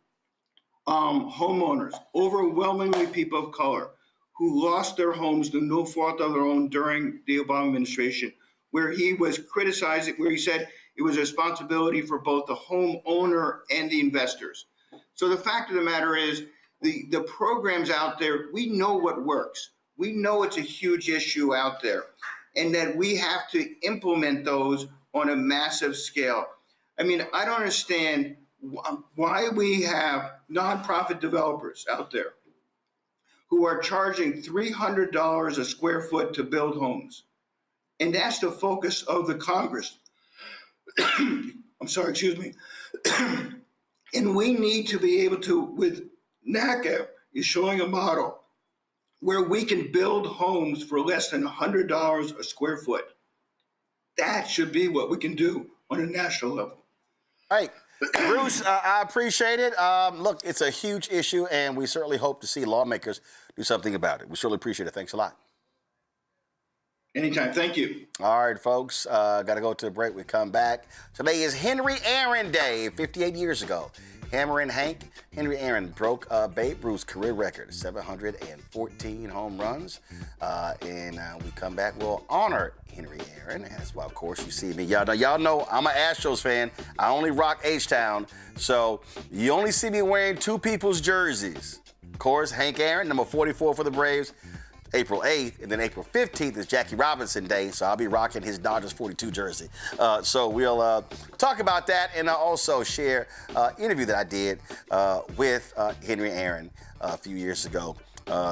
Speaker 17: Homeowners, overwhelmingly people of color, who lost their homes through no fault of their own during the Obama administration, where he was criticizing, where he said it was a responsibility for both the homeowner and the investors. So the fact of the matter is, the programs out there, we know what works. We know it's a huge issue out there, and that we have to implement those on a massive scale. I mean, I don't understand why we have nonprofit developers out there who are charging $300 a square foot to build homes. And that's the focus of the Congress. I'm sorry, excuse me. And we need to be able to, with NACA is showing a model where we can build homes for less than $100 a square foot. That should be what we can do on a national level.
Speaker 1: All right. Bruce, I appreciate it. Look, it's a huge issue, and we certainly hope to see lawmakers do something about it. We certainly appreciate it. Thanks a lot.
Speaker 17: Anytime. Thank you.
Speaker 1: All right, folks. Got to go to a break. We come back. Today is Henry Aaron Day, 58 years ago. Henry Aaron broke Babe Ruth's career record, 714 home runs. And we come back, we'll honor Henry Aaron. And that's why, of course, you see me. Y'all know I'm an Astros fan. I only rock H-Town. So you only see me wearing two people's jerseys. Of course, Hank Aaron, number 44 for the Braves, April 8th, and then April 15th is Jackie Robinson Day, so I'll be rocking his Dodgers 42 jersey. So we'll talk about that, and I'll also share an interview that I did with Henry Aaron a few years ago.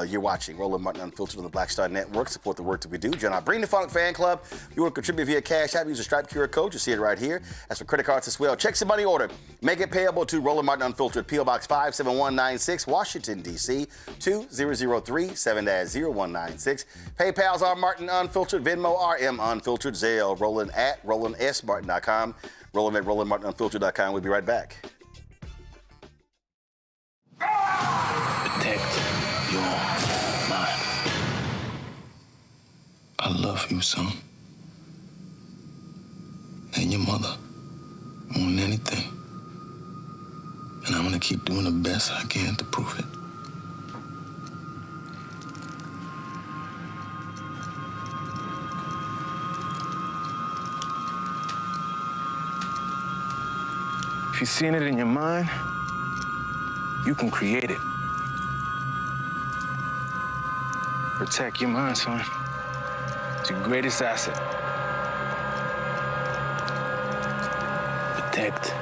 Speaker 1: You're watching Roland Martin Unfiltered on the Black Star Network. Support the work that we do. Join our Bring the Funk fan club. If you want to contribute via Cash App, use a Stripe QR code. You see it right here. As for credit cards as well, checks and money order. Make it payable to Roland Martin Unfiltered, P.O. Box 57196, Washington, D.C. 2003 7-0196. PayPal's R Martin Unfiltered, Venmo RM Unfiltered, Zelle, Roland at RolandSMartin.com, Roland at RolandMartinUnfiltered.com. We'll be right back.
Speaker 18: Protect your mind. I love you, son. And your mother. More than anything. And I'm gonna keep doing the best I can to prove it. If you're seeing it in your mind, you can create it. Protect your mind, son. It's your greatest asset. Protect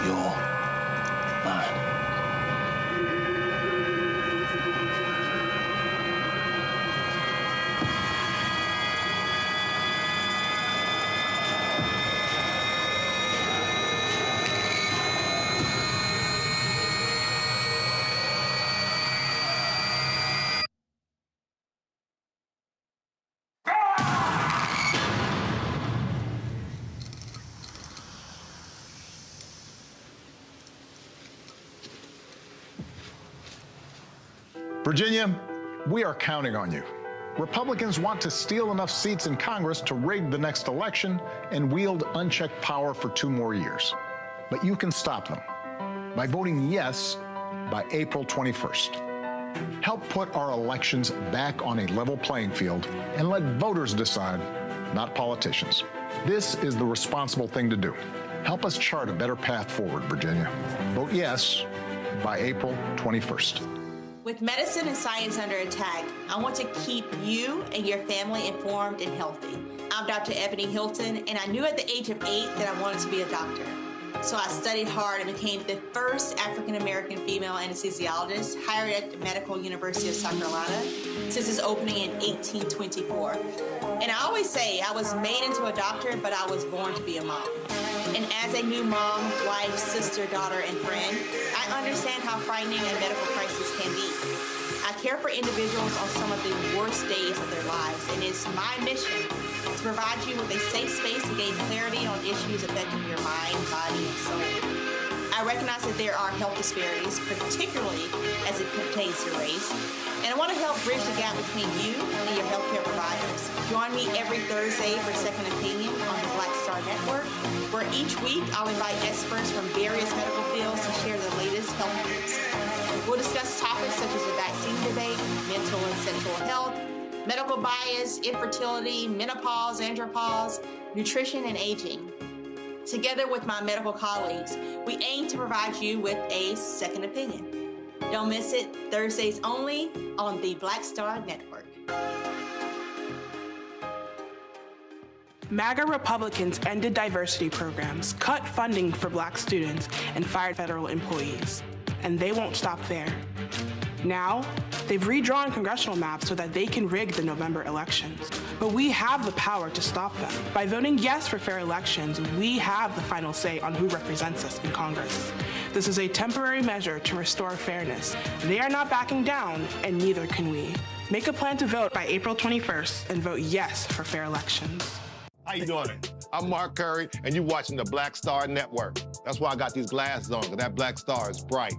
Speaker 18: your mind.
Speaker 19: Virginia, we are counting on you. Republicans want to steal enough seats in Congress to rig the next election and wield unchecked power for 2 more years. But you can stop them by voting yes by April 21st. Help put our elections back on a level playing field and let voters decide, not politicians. This is the responsible thing to do. Help us chart a better path forward, Virginia. Vote yes by April 21st.
Speaker 20: With medicine and science under attack, I want to keep you and your family informed and healthy. I'm Dr. Ebony Hilton, and I knew at the age of 8 that I wanted to be a doctor. So I studied hard and became the first African-American female anesthesiologist hired at the Medical University of South Carolina since its opening in 1824. And I always say I was made into a doctor, but I was born to be a mom. And as a new mom, wife, sister, daughter, and friend, I understand how frightening a medical crisis can be. I care for individuals on some of the worst days of their lives, and it's my mission to provide you with a safe space to gain clarity on issues affecting your mind, body, and soul. I recognize that there are health disparities, particularly as it pertains to race, and I want to help bridge the gap between you and your healthcare providers. Join me every Thursday for Second Opinion on the Black Star Network, where each week I'll invite experts from various medical fields to share the latest health news. We'll discuss topics such as the vaccine debate, mental and sexual health, medical bias, infertility, menopause, andropause, nutrition, and aging. Together with my medical colleagues, we aim to provide you with a second opinion. Don't miss it, Thursdays only on the Black Star Network.
Speaker 21: MAGA Republicans ended diversity programs, cut funding for Black students, and fired federal employees. And they won't stop there. Now, They've redrawn congressional maps so that they can rig the November elections. But we have the power to stop them. By voting yes for fair elections, we have the final say on who represents us in Congress. This is a temporary measure to restore fairness. They are not backing down, and neither can we. Make a plan to vote by April 21st and vote yes for fair elections.
Speaker 2: How you doing? I'm Mark Curry, and you're watching the Black Star Network. That's why I got these glasses on, because that black star is bright.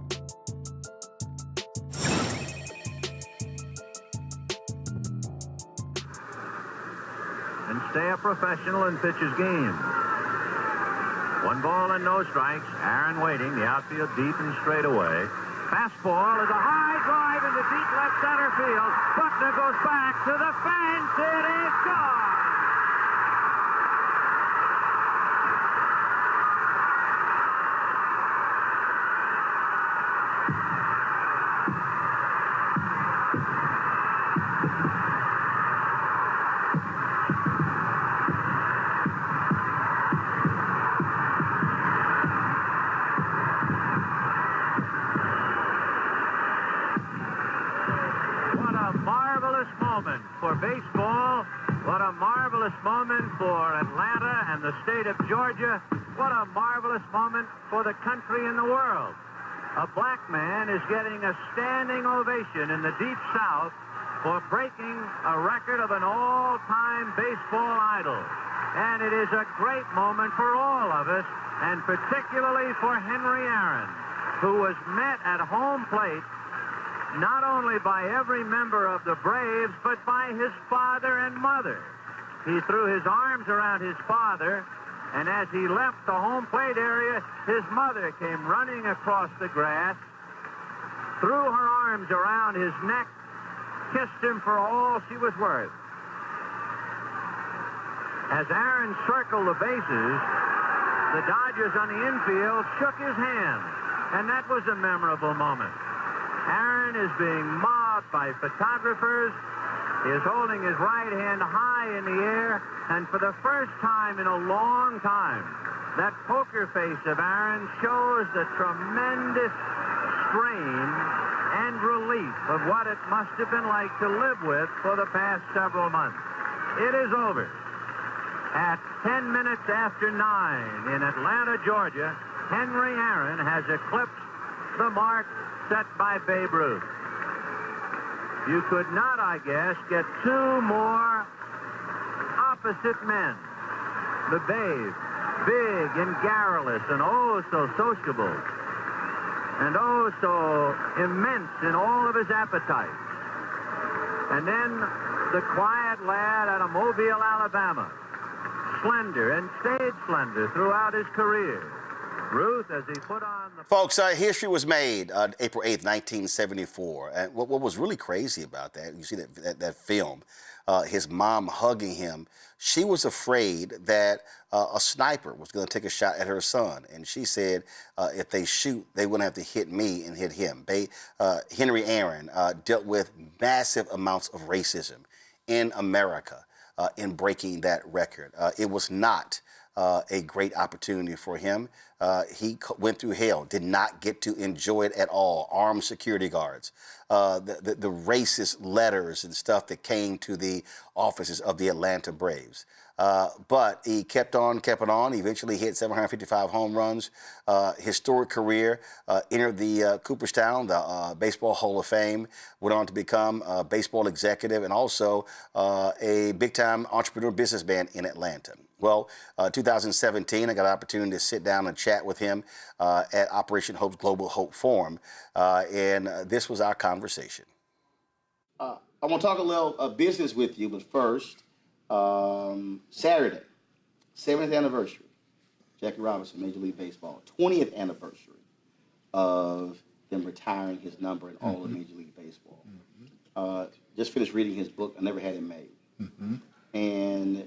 Speaker 22: And stay a professional and pitch his game. 1 ball and no strikes. Aaron waiting, the outfield deep and straight away. Fastball is a high drive into deep left center field. Buckner goes back to the fence. It is gone. For baseball, what a marvelous moment for Atlanta and the state of Georgia. What a marvelous moment for the country and the world. A black man is getting a standing ovation in the Deep South for breaking a record of an all-time baseball idol. And it is a great moment for all of us, and particularly for Henry Aaron, who was met at home plate not only by every member of the Braves, but by his father and mother. He threw his arms around his father, and as he left the home plate area, his mother came running across the grass, threw her arms around his neck, kissed him for all she was worth. As Aaron circled the bases, the Dodgers on the infield shook his hand, and that was a memorable moment. Aaron is being mobbed by photographers. He is holding his right hand high in the air, and for the first time in a long time, that poker face of Aaron shows the tremendous strain and relief of what it must have been like to live with for the past several months. It is over. At 10 minutes after 9 in Atlanta, Georgia, Henry Aaron has eclipsed the mark set by Babe Ruth. You could not, I guess, get two more opposite men. The Babe, big and garrulous and oh so sociable, and oh so immense in all of his appetite. And then the quiet lad out of Mobile, Alabama, slender and stayed slender throughout his career. Ruth, as he put on the...
Speaker 1: Folks, history was made on April 8th, 1974. And what was really crazy about that, you see that film, his mom hugging him, she was afraid that a sniper was going to take a shot at her son. And she said, if they shoot, they wouldn't have to hit me and hit him. Henry Aaron dealt with massive amounts of racism in America in breaking that record. It was not a great opportunity for him. He went through hell, did not get to enjoy it at all. Armed security guards, the racist letters and stuff that came to the offices of the Atlanta Braves. But he kept on. He eventually hit 755 home runs. Historic career. Entered the Cooperstown, the Baseball Hall of Fame. Went on to become a baseball executive and also a big-time entrepreneur businessman in Atlanta. Well, 2017, I got an opportunity to sit down and chat with him at Operation Hope's Global Hope Forum, and this was our conversation. I want to talk a little business with you, but first, Saturday, 7th anniversary, Jackie Robinson, Major League Baseball, 20th anniversary of them retiring his number in all of Major League Baseball. Just finished reading his book, I Never Had It Made. And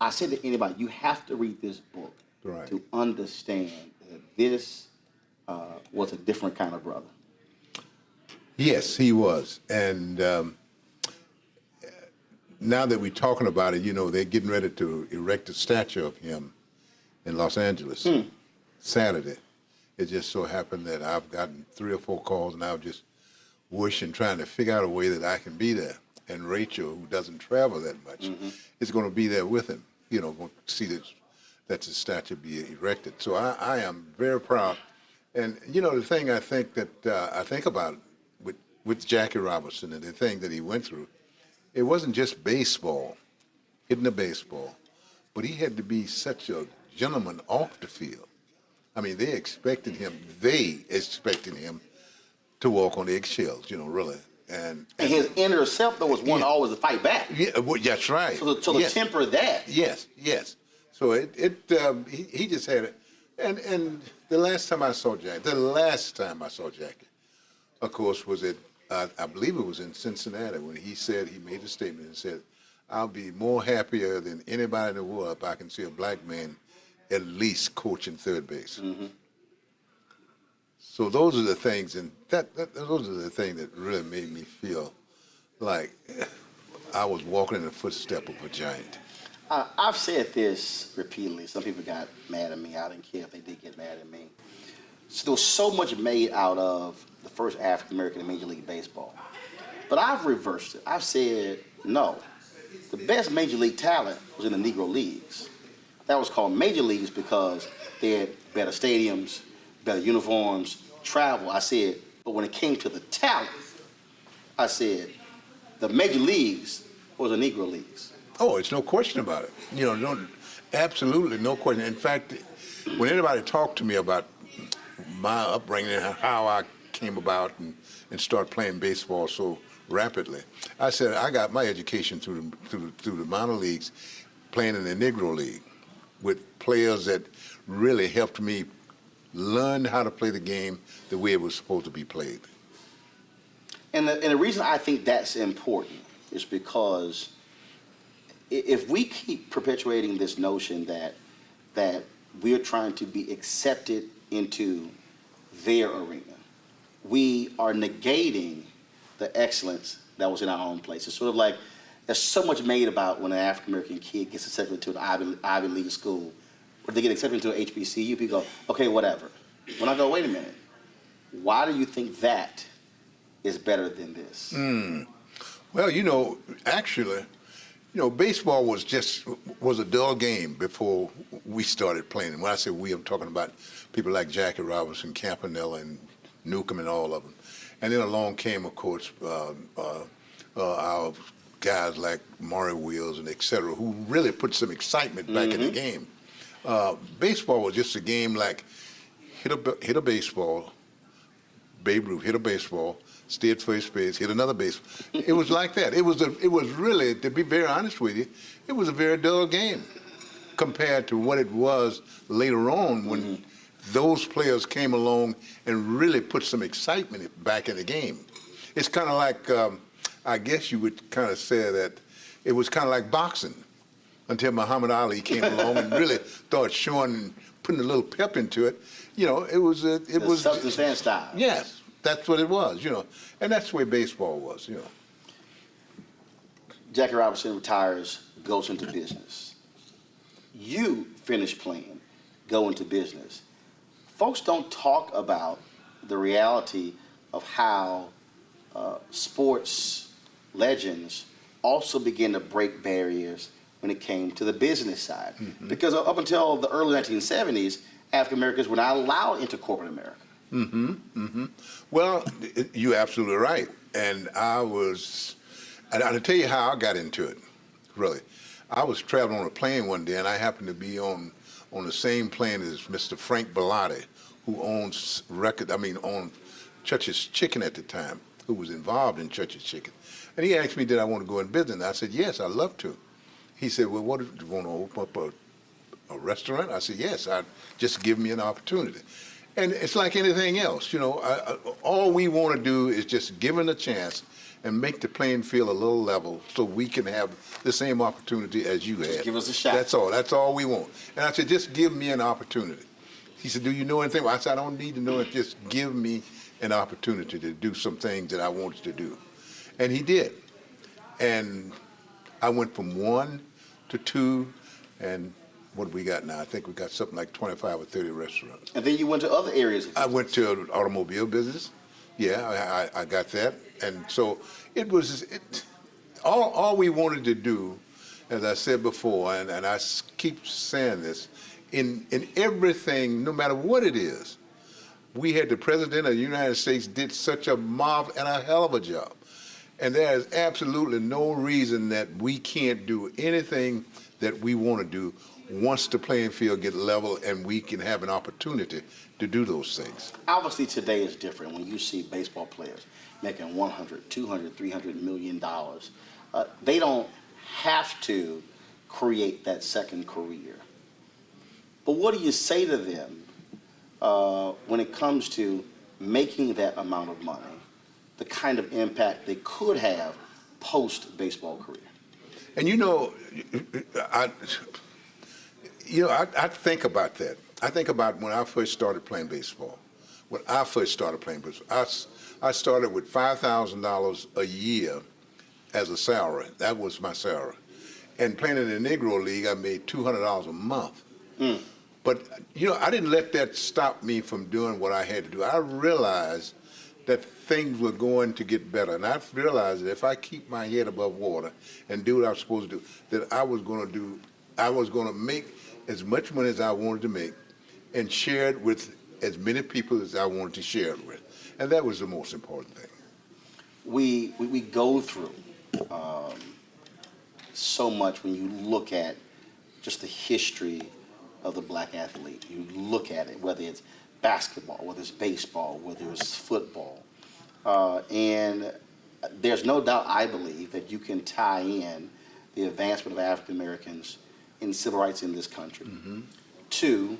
Speaker 1: I said to anybody, you have to read this book to understand that this was a different kind of brother.
Speaker 23: Yes, he was. And now that we're talking about it, you know, they're getting ready to erect a statue of him in Los Angeles Saturday. It just so happened that I've gotten 3 or 4 calls, and I've just wish and trying to figure out a way that I can be there. And Rachel, who doesn't travel that much, is going to be there with him, going to see that his statue be erected. So I am very proud. And, the thing I think that I think about with Jackie Robinson and the thing that he went through, it wasn't just baseball, hitting the baseball, but he had to be such a gentleman off the field. I mean, they expected him to walk on eggshells, really. And
Speaker 1: his inner self, though, was one always to fight back.
Speaker 23: Yeah, well, that's right.
Speaker 1: So to temper that.
Speaker 23: Yes. So he just had it. And the last time I saw Jackie, of course, was at, I believe it was in Cincinnati, when he made a statement and said, I'll be more happier than anybody in the world if I can see a black man at least coaching third base. So those are the things, and those are the things that really made me feel like I was walking in the footstep of a giant.
Speaker 1: I've said this repeatedly. Some people got mad at me. I didn't care if they did get mad at me. So there was so much made out of the first African American in Major League Baseball. But I've reversed it. I've said, no. The best Major League talent was in the Negro Leagues. That was called Major Leagues because they had better stadiums, better uniforms, travel. I said, but when it came to the talent, I said, the Major Leagues was the Negro Leagues.
Speaker 23: Oh, it's no question about it. Absolutely no question. In fact, when anybody talked to me about my upbringing and how I came about and started playing baseball so rapidly, I said I got my education through the minor leagues, playing in the Negro League with players that really helped me learn how to play the game the way it was supposed to be played.
Speaker 1: And the reason I think that's important is because if we keep perpetuating this notion that we're trying to be accepted into their arena, we are negating the excellence that was in our own place. It's sort of like there's so much made about when an African American kid gets accepted to an Ivy League school, or they get accepted to an HBCU. People go, okay, whatever. When I go, wait a minute, why do you think that is better than this?
Speaker 23: Well, actually, baseball was a dull game before we started playing. And when I say we, I'm talking about people like Jackie Robinson, Campanella, and Newcomb, and all of them. And then along came, of course, our guys like Maury Wills and et cetera, who really put some excitement back in the game. Baseball was just a game like hit a baseball, Babe Ruth hit a baseball, stay at first base, hit another base. It was like that. It was really, to be very honest with you, it was a very dull game compared to what it was later on when those players came along and really put some excitement back in the game. It's kind of like, I guess you would kind of say that it was kind of like boxing until Muhammad Ali came along and really started showing and putting a little pep into it. It was
Speaker 1: substance and style.
Speaker 23: Yes, that's what it was, and that's the way baseball was,
Speaker 1: Jackie Robinson retires, goes into business. You finish playing, go into business. Folks don't talk about the reality of how sports legends also begin to break barriers when it came to the business side. Because up until the early 1970s, African Americans were not allowed into corporate America.
Speaker 23: Well, you're absolutely right. And I'll tell you how I got into it, really. I was traveling on a plane one day, and I happened to be on the same plane as Mr. Frank Bellotti, who owned Church's Chicken at the time, who was involved in Church's Chicken. And he asked me, did I want to go in business? And I said, yes, I'd love to. He said, well, what, do you want to open up a restaurant? I said, yes, just give me an opportunity. And it's like anything else, all we want to do is just give it a chance and make the playing field a little level so we can have the same opportunity as you had.
Speaker 1: Just give us a shot.
Speaker 23: That's all we want. And I said, just give me an opportunity. He said, do you know anything? Well, I said, I don't need to know it, just give me an opportunity to do some things that I wanted to do. And he did. And I went from 1 to 2, and what do we got now? I think we got something like 25 or 30 restaurants.
Speaker 1: And then you went to other areas.
Speaker 23: I went to an automobile business, Yeah, I got that. And so it was, all we wanted to do, as I said before, and I keep saying this, in everything, no matter what it is, we had the President of the United States did such a marvel and a hell of a job. And there is absolutely no reason that we can't do anything that we want to do once the playing field gets level and we can have an opportunity to do those things.
Speaker 1: Obviously, today is different when you see baseball players making $100, $200, $300 million. They don't have to create that second career. But what do you say to them when it comes to making that amount of money, the kind of impact they could have post-baseball career?
Speaker 23: And I think about that. I think about when I first started playing baseball. I started with $5,000 a year as a salary. That was my salary. And playing in the Negro League, I made $200 a month. But, I didn't let that stop me from doing what I had to do. I realized that things were going to get better. And I realized that if I keep my head above water and do what I was supposed to do, that I was going to make as much money as I wanted to make and share it with as many people as I wanted to share it with. And that was the most important thing.
Speaker 1: We go through so much when you look at just the history of the black athlete. You look at it, whether it's basketball, whether it's baseball, whether it's football. And there's no doubt, I believe, that you can tie in the advancement of African Americans in civil rights in this country to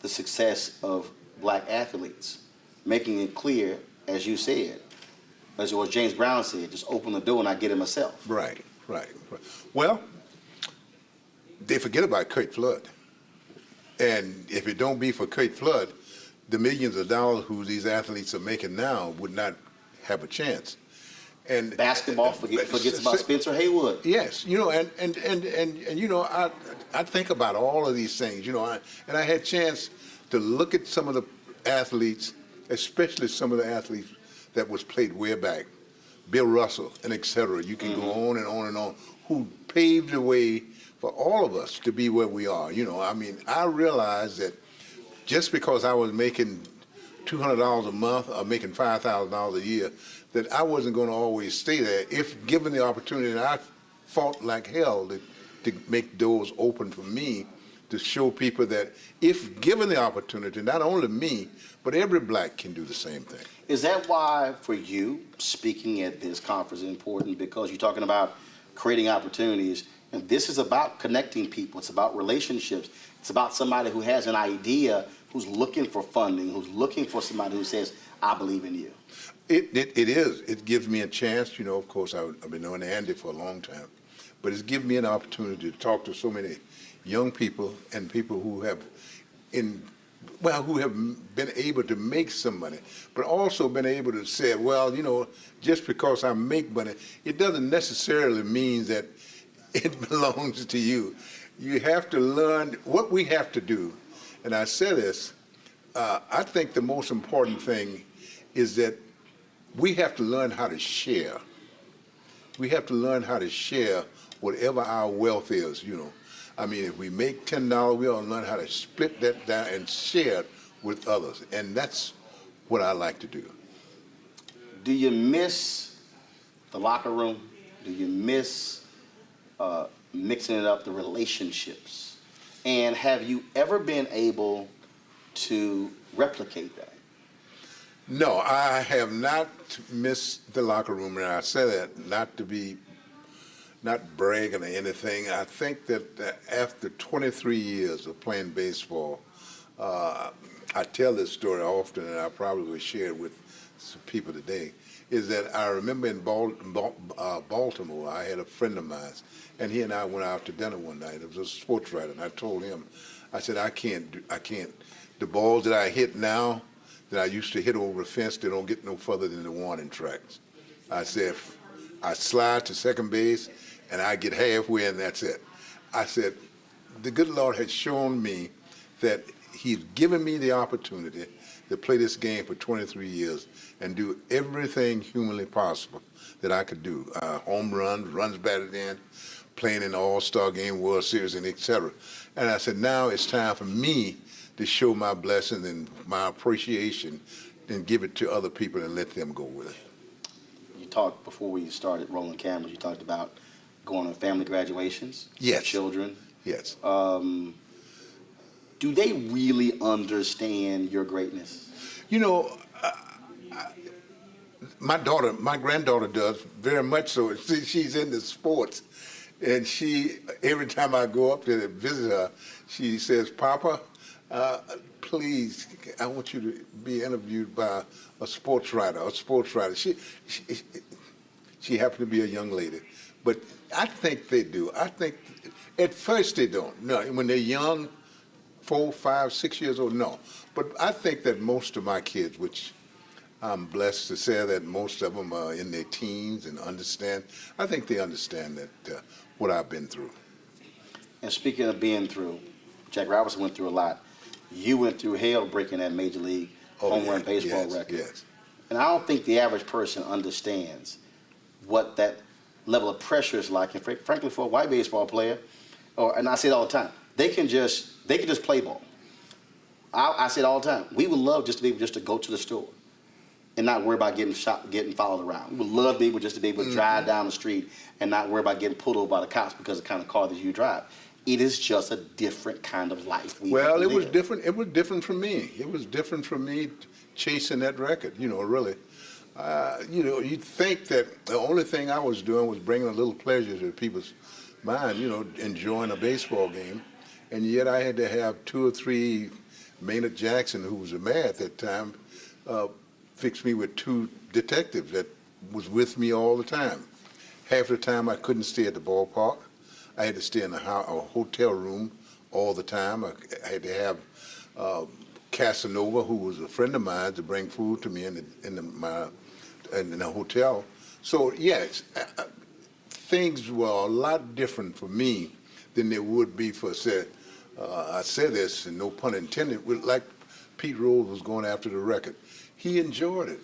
Speaker 1: the success of black athletes, making it clear, as you said, as what James Brown said, just open the door and I get it myself.
Speaker 23: Right. Well, they forget about Kurt Flood. And if it don't be for Kurt Flood, the millions of dollars who these athletes are making now would not have a chance. And
Speaker 1: basketball forgets about Spencer Haywood.
Speaker 23: Yes, I think about all of these things, and I had a chance to look at some of the athletes, especially some of the athletes that was played way back, Bill Russell and et cetera. You can go on and on and on, who paved the way for all of us to be where we are. I realized that just because I was making $200 a month or making $5,000 a year, that I wasn't going to always stay there. If given the opportunity, and I fought like hell to make doors open for me, to show people that if given the opportunity, not only me, but every black can do the same thing.
Speaker 1: Is that why, for you, speaking at this conference is important? Because you're talking about creating opportunities, and this is about connecting people. It's about relationships. It's about somebody who has an idea, who's looking for funding, who's looking for somebody who says, I believe in you.
Speaker 23: It is. It gives me a chance. Of course, I've been knowing Andy for a long time, but it's given me an opportunity to talk to so many young people and people who have been able to make some money, but also been able to say, well, just because I make money, it doesn't necessarily mean that it belongs to you. You have to learn what we have to do. And I say this, I think the most important thing is that we have to learn how to share. We have to learn how to share whatever our wealth is, if we make $10, we ought to learn how to split that down and share it with others. And that's what I like to do.
Speaker 1: Do you miss the locker room? Do you miss mixing it up, the relationships? And have you ever been able to replicate that?
Speaker 23: No, I have not missed the locker room, and I say that not bragging or anything. I think that after 23 years of playing baseball, I tell this story often, and I probably will share it with some people today, is that I remember in Baltimore, I had a friend of mine, and he and I went out to dinner one night. It was a sports writer, and I told him, I said, I can't. The balls that I hit now, that I used to hit over the fence, they don't get no further than the warning tracks. I said, I slide to second base, and I get halfway, and that's it. I said, the good Lord had shown me that he's given me the opportunity to play this game for 23 years and do everything humanly possible that I could do. Home runs batted in, playing in the All-Star Game, World Series, and et cetera. And I said, now it's time for me to show my blessing and my appreciation and give it to other people and let them go with it.
Speaker 3: You talked, before we started rolling cameras, you talked about going on family graduations.
Speaker 23: Yes.
Speaker 3: Children.
Speaker 23: Yes.
Speaker 3: Do they really understand your greatness?
Speaker 23: You know, my granddaughter does very much so. She's into sports. And every time I go up there to visit her, she says, Papa, please, I want you to be interviewed by a sports writer. She happened to be a young lady. But I think they do. I think at first they don't. No, when they're young, 4, 5, 6 years old, no. But I think that most of my kids, which I'm blessed to say that most of them are in their teens and understand, I think they understand that what I've been through.
Speaker 3: And speaking of being through, Jack Robinson went through a lot. You went through hell breaking that Major League home run baseball record.
Speaker 23: Yes.
Speaker 3: And I don't think the average person understands what that level of pressure is like. And frankly, for a white baseball player, and I say it all the time, they can just play ball. I say it all the time. We would love just to be able to go to the store and not worry about getting shot, getting followed around. We would love to be able to drive down the street and not worry about getting pulled over by the cops because of the kind of car that you drive. It is just a different kind of life.
Speaker 23: Well, it was different. It was different for me. It was different for me chasing that record. You know, really. You know, you'd think that the only thing I was doing was bringing a little pleasure to people's mind. You know, enjoying a baseball game, and yet I had to have 2 or 3. Maynard Jackson, who was a mayor at that time, fixed me with 2 detectives that was with me all the time. Half the time I couldn't stay at the ballpark. I had to stay in a hotel room all the time. I had to have Casanova, who was a friend of mine, to bring food to me in the hotel. So yes, things were a lot different for me than they would be for, I said this, and no pun intended, like Pete Rose was going after the record. He enjoyed it.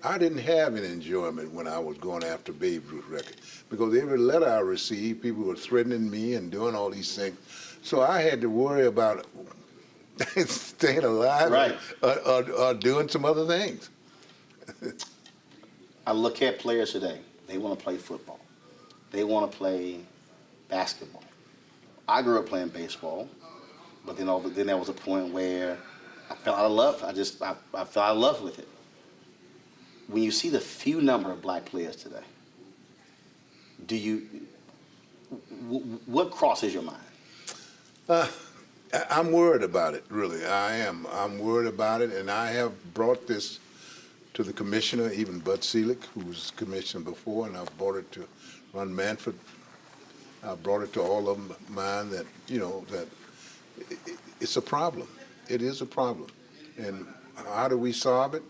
Speaker 23: I didn't have any enjoyment when I was going after Babe Ruth's record, because every letter I received, people were threatening me and doing all these things. So I had to worry about staying alive,
Speaker 3: right,
Speaker 23: or doing some other things.
Speaker 3: I look at players today. They want to play football. They want to play basketball. I grew up playing baseball, but then there was a point where I fell out of love. I fell out of love with it. When you see the few number of black players today, what crosses your mind?
Speaker 23: I'm worried about it, really. I am. I'm worried about it, and I have brought this to the commissioner, even Bud Selig, who was commissioner before, and I've brought it to Ron Manfred. I brought it to all of mine that, you know, that it's a problem. It is a problem. And how do we solve it?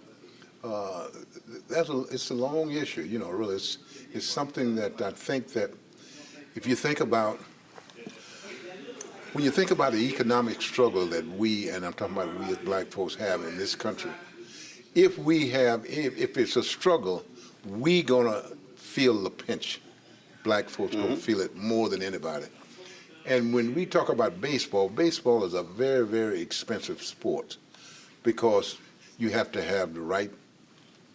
Speaker 23: It's a long issue, you know, really. It's something that I think that if you think about, when you think about the economic struggle that and I'm talking about we as black folks have in this country, if it's a struggle, we gonna feel the pinch. Black folks gonna feel it more than anybody. And when we talk about baseball, baseball is a very, very expensive sport because you have to have the right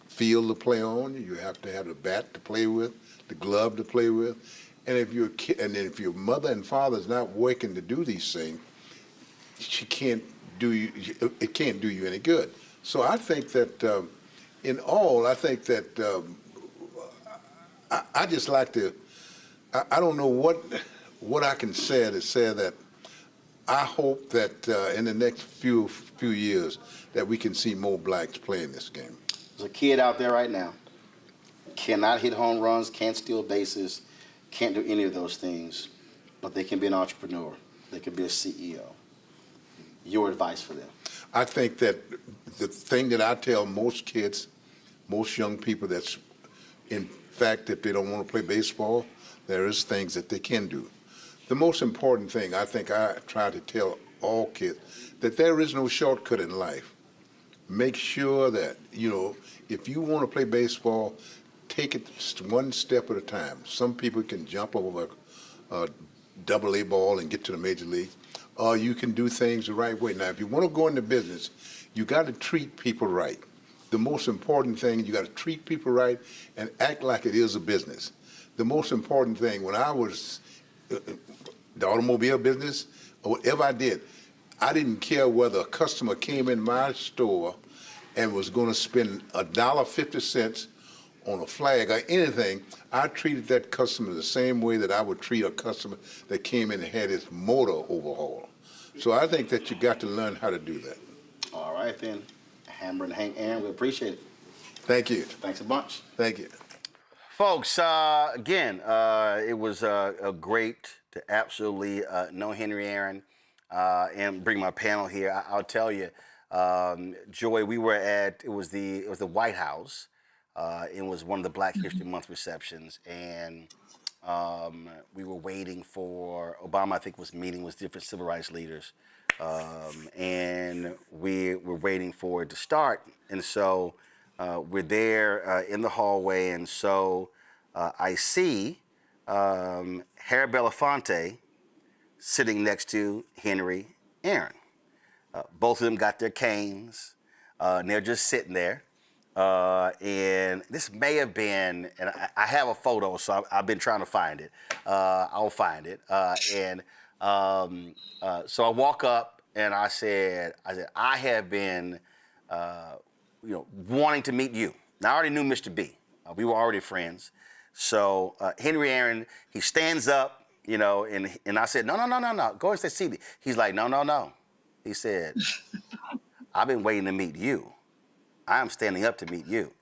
Speaker 23: field to play on, you have to have the bat to play with, the glove to play with, and if your mother and father is not working to do these things, it can't do you any good. So I think that in all, I think that I just like to. I don't know what I can say to say that I hope that in the next few years that we can see more blacks playing this game.
Speaker 3: There's a kid out there right now, cannot hit home runs, can't steal bases, can't do any of those things, but they can be an entrepreneur. They can be a CEO. Your advice for them?
Speaker 23: I think that the thing that I tell most kids, most young people, that's in fact, if they don't want to play baseball, there is things that they can do. The most important thing I think I try to tell all kids, that there is no shortcut in life. Make sure that, if you want to play baseball, take it one step at a time. Some people can jump over a double-A ball and get to the major league, or you can do things the right way. Now, if you want to go into business, you got to treat people right. The most important thing, you got to treat people right and act like it is a business. The most important thing, when I was the automobile business, or whatever I did, I didn't care whether a customer came in my store and was going to spend $1.50 on a flag or anything. I treated that customer the same way that I would treat a customer that came in and had his motor overhauled. So I think that you got to learn how to do that.
Speaker 3: All right, then. Hammer and Hank Aaron, we appreciate it.
Speaker 23: Thank you.
Speaker 3: Thanks a bunch.
Speaker 23: Thank you.
Speaker 1: Folks, again, it was great to absolutely know Henry Aaron and bring my panel here. I'll tell you, Joy, we were at, it was the White House. It was one of the Black History Month receptions, and we were waiting for Obama, I think, was meeting with different civil rights leaders, and we were waiting for it to start. And so we're there in the hallway, and so I see Harry Belafonte sitting next to Henry Aaron. Both of them got their canes, and they're just sitting there. And this may have been, and I have a photo, so I've been trying to find it. I'll find it. So I walk up and I said, I have been, wanting to meet you. Now I already knew Mr. B. We were already friends. So Henry Aaron, he stands up, and I said, no, go and stay seated. He's like, no. He said, I've been waiting to meet you. I'm standing up to meet you.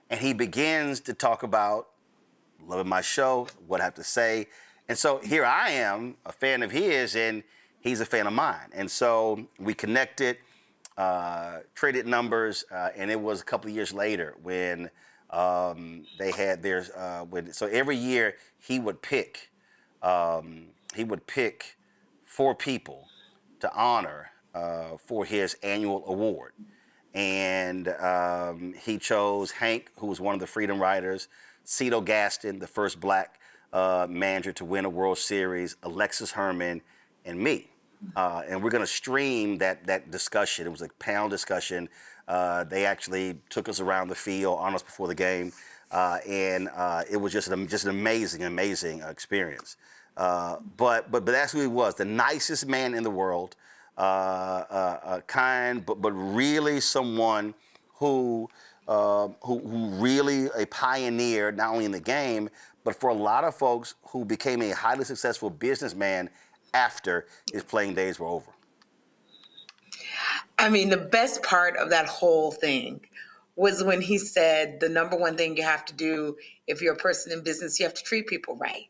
Speaker 1: And he begins to talk about loving my show, what I have to say. And so here I am, a fan of his, and he's a fan of mine. And so we connected, traded numbers, and it was a couple of years later when they had theirs. So every year he would pick 4 people to honor for his annual award. And he chose Hank, who was one of the Freedom Riders, Cito Gaston, the first Black manager to win a World Series, Alexis Herman, and me. And we're going to stream that discussion. It was a panel discussion. They actually took us around the field on us before the game, and it was just an amazing experience. But that's who he was, the nicest man in the world. Kind, but really someone who really a pioneer, not only in the game, but for a lot of folks who became a highly successful businessman after his playing days were over.
Speaker 14: I mean, the best part of that whole thing was when he said the number one thing you have to do if you're a person in business, you have to treat people right.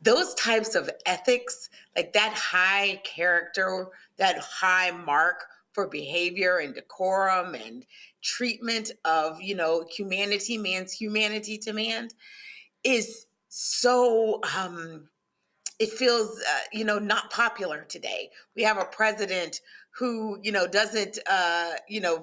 Speaker 14: Those types of ethics, like that high character, that high mark for behavior and decorum and treatment of, humanity, man's humanity to man, is so, it feels, not popular today. We have a president who, doesn't,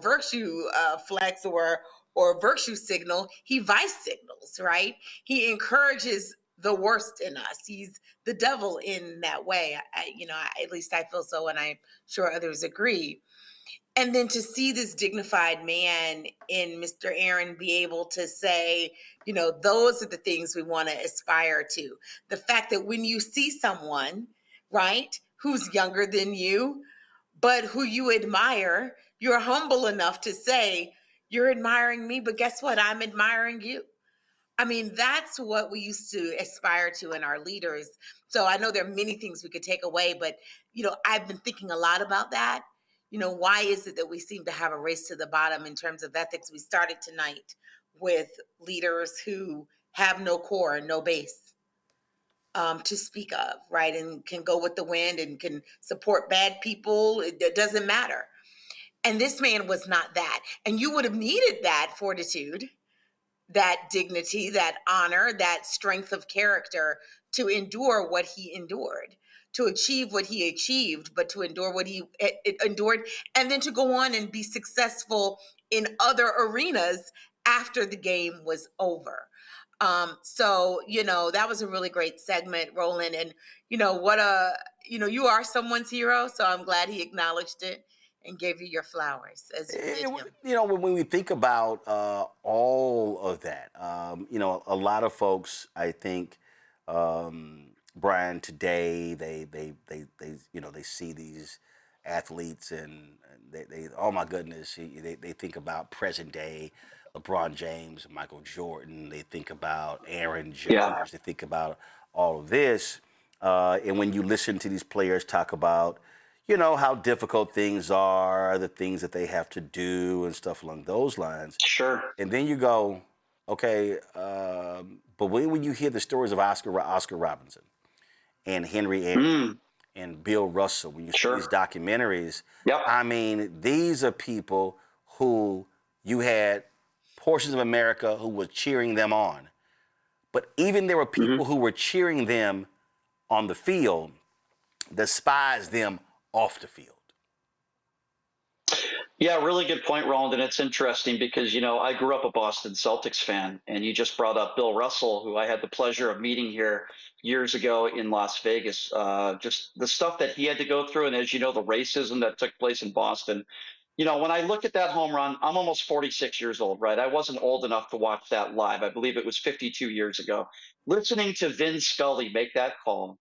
Speaker 14: virtue flex or virtue signal. He vice signals, right? He encourages the worst in us. He's the devil in that way. At least I feel so, and I'm sure others agree. And then to see this dignified man in Mr. Aaron be able to say, those are the things we want to aspire to. The fact that when you see someone, right, who's younger than you, but who you admire, you're humble enough to say, you're admiring me, but guess what? I'm admiring you. I mean, that's what we used to aspire to in our leaders. So I know there are many things we could take away, but, I've been thinking a lot about that. Why is it that we seem to have a race to the bottom in terms of ethics? We started tonight with leaders who have no core and no base to speak of, right? And can go with the wind and can support bad people. It doesn't matter. And this man was not that. And you would have needed that fortitude, that dignity, that honor, that strength of character to endure what he endured, to achieve what he achieved, but to endure what he endured, and then to go on and be successful in other arenas after the game was over. So, that was a really great segment, Roland. And, you are someone's hero. So I'm glad he acknowledged it and gave you your flowers as you did him.
Speaker 1: When we think about all of that, a lot of folks, I think, Brian, today they see these athletes and they oh my goodness, they think about present day LeBron James, Michael Jordan. They think about Aaron Judge. They think about all of this, and when you listen to these players talk about how difficult things are, the things that they have to do and stuff along those lines.
Speaker 13: Sure.
Speaker 1: And then you go, okay, but when you hear the stories of Oscar Robinson and Henry Aaron and Bill Russell, when you see these documentaries, I mean, these are people who you had portions of America who were cheering them on. But even there were people who were cheering them on the field, despised them off the field.
Speaker 13: Yeah, really good point, Roland. And it's interesting because, I grew up a Boston Celtics fan, and you just brought up Bill Russell, who I had the pleasure of meeting here years ago in Las Vegas. Just the stuff that he had to go through. And as you know, the racism that took place in Boston. When I look at that home run, I'm almost 46 years old, right? I wasn't old enough to watch that live. I believe it was 52 years ago. Listening to Vin Scully make that call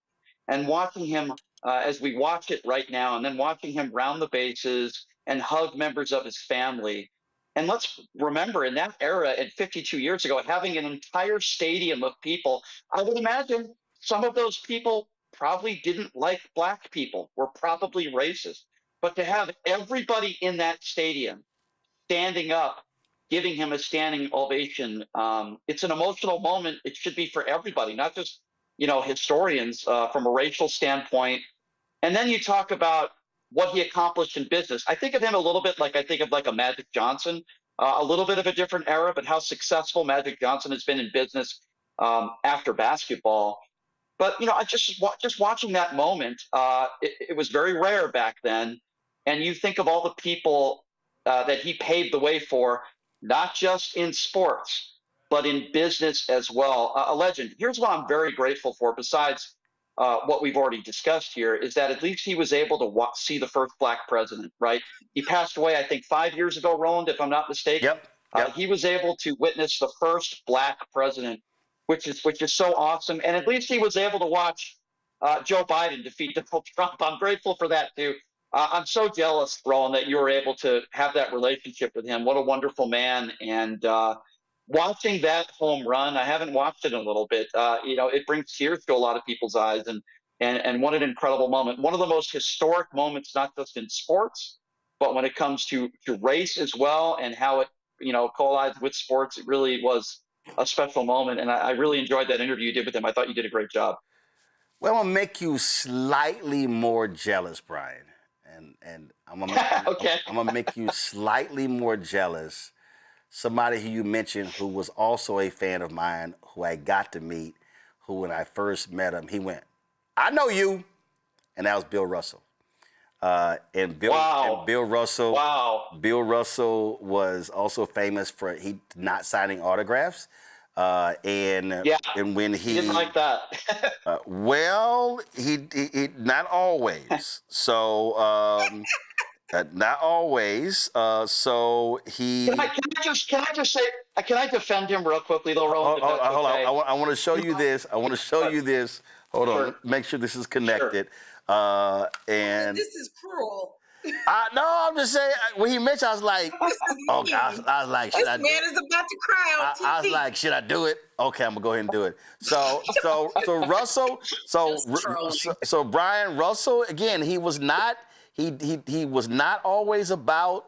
Speaker 13: and watching him as we watch it right now, and then watching him round the bases and hug members of his family. And let's remember, in that era, and 52 years ago, having an entire stadium of people, I would imagine some of those people probably didn't like black people, were probably racist. But to have everybody in that stadium standing up, giving him a standing ovation, it's an emotional moment. It should be for everybody, not just historians from a racial standpoint. And then you talk about what he accomplished in business. I think of him a little bit like I think of like a Magic Johnson, a little bit of a different era, but how successful Magic Johnson has been in business after basketball. But I just watching that moment, it was very rare back then. And you think of all the people that he paved the way for, not just in sports, but in business as well. A legend. Here's what I'm very grateful for, besides what we've already discussed here, is that at least he was able to see the first black president, right? He passed away, I think, 5 years ago, Roland, if I'm not mistaken.
Speaker 1: Yep.
Speaker 13: He was able to witness the first black president, which is so awesome. And at least he was able to watch Joe Biden defeat Donald Trump. I'm grateful for that, too. I'm so jealous, Roland, that you were able to have that relationship with him. What a wonderful man. And watching that home run, I haven't watched it in a little bit. It brings tears to a lot of people's eyes. And what an incredible moment. One of the most historic moments, not just in sports, but when it comes to race as well, and how it, collides with sports. It really was a special moment. And I really enjoyed that interview you did with him. I thought you did a great job.
Speaker 1: Well, I'm going to make you slightly more jealous, Brian. And I'm gonna make you slightly more jealous. Somebody who you mentioned who was also a fan of mine, who I got to meet, who when I first met him, he went, "I know you," and that was Bill Russell. Bill Russell was also famous for he not signing autographs. And when he
Speaker 13: didn't like that.
Speaker 1: well, he not always. So not always. So he.
Speaker 13: Can I just say? Can I defend him real quickly though, Roland?
Speaker 1: Hold on. I want to show you this. Hold on. Make sure this is connected. And
Speaker 14: this is cruel.
Speaker 1: No, I'm just saying. When he mentioned, I was like, "Oh, I was like,
Speaker 14: this man is about to cry on TV.
Speaker 1: I was like, should I do it? Okay, I'm gonna go ahead and do it." So Russell, so Brian Russell again. He was not. He was not always about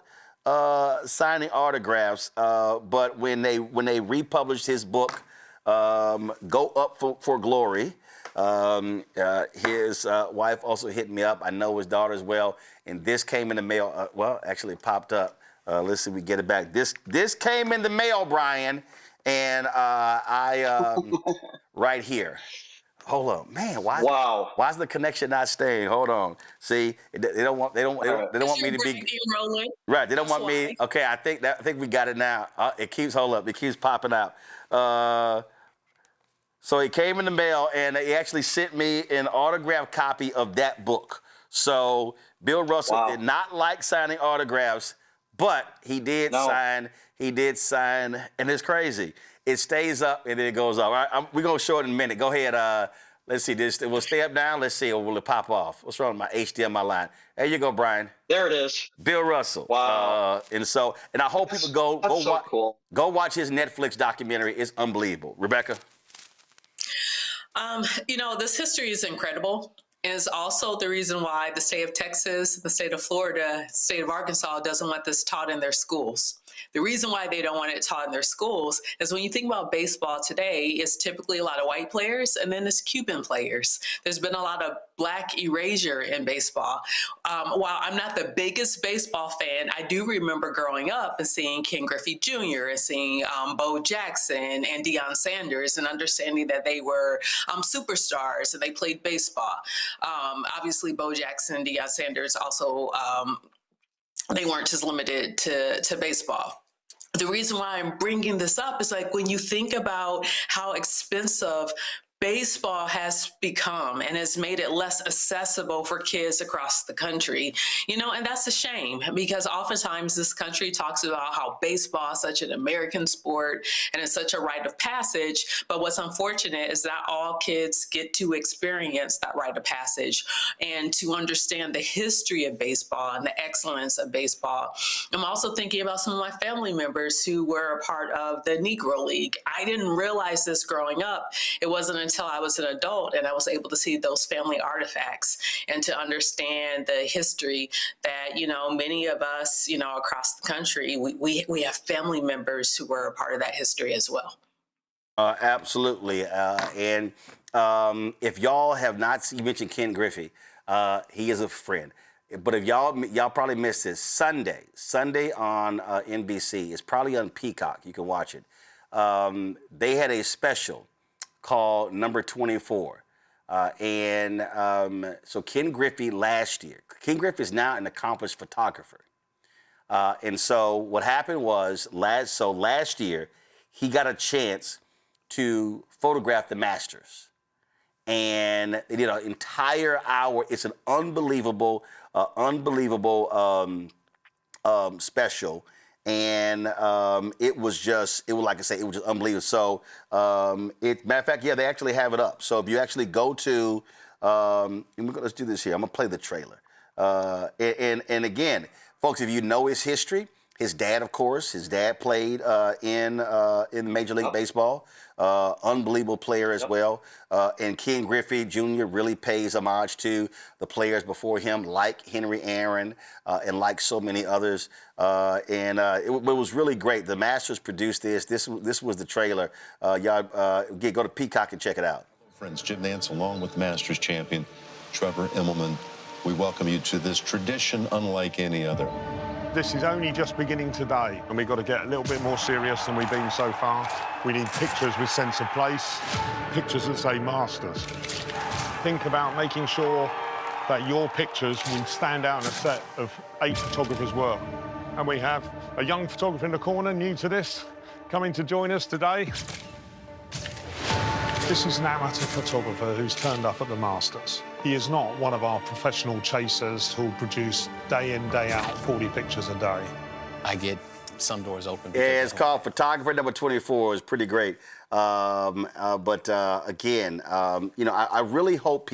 Speaker 1: signing autographs. But when they republished his book, "Go Up for Glory." His wife also hit me up. I know his daughter as well. And this came in the mail. Actually, it popped up. Let's see if we get it back. This came in the mail, Brian. And I right here. Hold on, man.
Speaker 13: Wow.
Speaker 1: Why is the connection not staying? Hold on. See, they don't want me to be right. They don't want me. Okay, I think we got it now. It keeps It keeps popping out. So it came in the mail, and he actually sent me an autographed copy of that book. So Bill Russell did not like signing autographs, but he did sign. He did sign, and it's crazy. It stays up and then it goes off. All right, we're gonna show it in a minute. Go ahead. Let's see. This will stay up down. Let's see. Or will it pop off? What's wrong with my HDMI line? There you go, Brian.
Speaker 13: There it is.
Speaker 1: Bill Russell.
Speaker 13: Wow.
Speaker 1: And I hope people go watch his Netflix documentary. It's unbelievable. Rebecca.
Speaker 12: This history is incredible. And it's also the reason why the state of Texas, the state of Florida, the state of Arkansas doesn't want this taught in their schools. The reason why they don't want it taught in their schools is when you think about baseball today, it's typically a lot of white players and then it's Cuban players. There's been a lot of Black erasure in baseball. While I'm not the biggest baseball fan, I do remember growing up and seeing Ken Griffey Jr. and seeing Bo Jackson and Deion Sanders and understanding that they were superstars and they played baseball. Obviously, Bo Jackson and Deion Sanders also, they weren't just limited to baseball. The reason why I'm bringing this up is like when you think about how expensive baseball has become and has made it less accessible for kids across the country, and that's a shame because oftentimes this country talks about how baseball is such an American sport and it's such a rite of passage. But what's unfortunate is that all kids get to experience that rite of passage and to understand the history of baseball and the excellence of baseball. I'm also thinking about some of my family members who were a part of the Negro League. I didn't realize this growing up. It wasn't until I was an adult and I was able to see those family artifacts and to understand the history that, many of us, across the country, we have family members who were a part of that history as well.
Speaker 1: Absolutely. And if y'all have not seen, you mentioned Ken Griffey, he is a friend. But if y'all probably missed this, Sunday on NBC, it's probably on Peacock, you can watch it. They had a special called Number 24. So Ken Griffey last year, Ken Griffey is now an accomplished photographer. And so what happened was last year, he got a chance to photograph the Masters. And they did an entire hour. It's an unbelievable special. And it was like I say, it was just unbelievable. So, matter of fact, they actually have it up. So if you actually go to, let's do this here. I'm gonna play the trailer. And again, folks, if you know his history, his dad, of course, played in Major League Baseball. Unbelievable player as well. And Ken Griffey Jr. really pays homage to the players before him, like Henry Aaron and like so many others. It was really great. The Masters produced this. This was the trailer. Y'all go to Peacock and check it out.
Speaker 4: Friends, Jim Nantz, along with Masters champion Trevor Immelman, we welcome you to this tradition unlike any other.
Speaker 5: This is only just beginning today, and we've got to get a little bit more serious than we've been so far. We need pictures with sense of place, pictures that say Masters. Think about making sure that your pictures will stand out in a set of 8 photographers' work. And we have a young photographer in the corner, new to this, coming to join us today. This is an amateur photographer who's turned up at the Masters. He is not one of our professional chasers who'll produce day in, day out 40 pictures a day.
Speaker 7: I get some doors open.
Speaker 1: Yeah, it's called Photographer Number 24. It's pretty great. Again, I really hope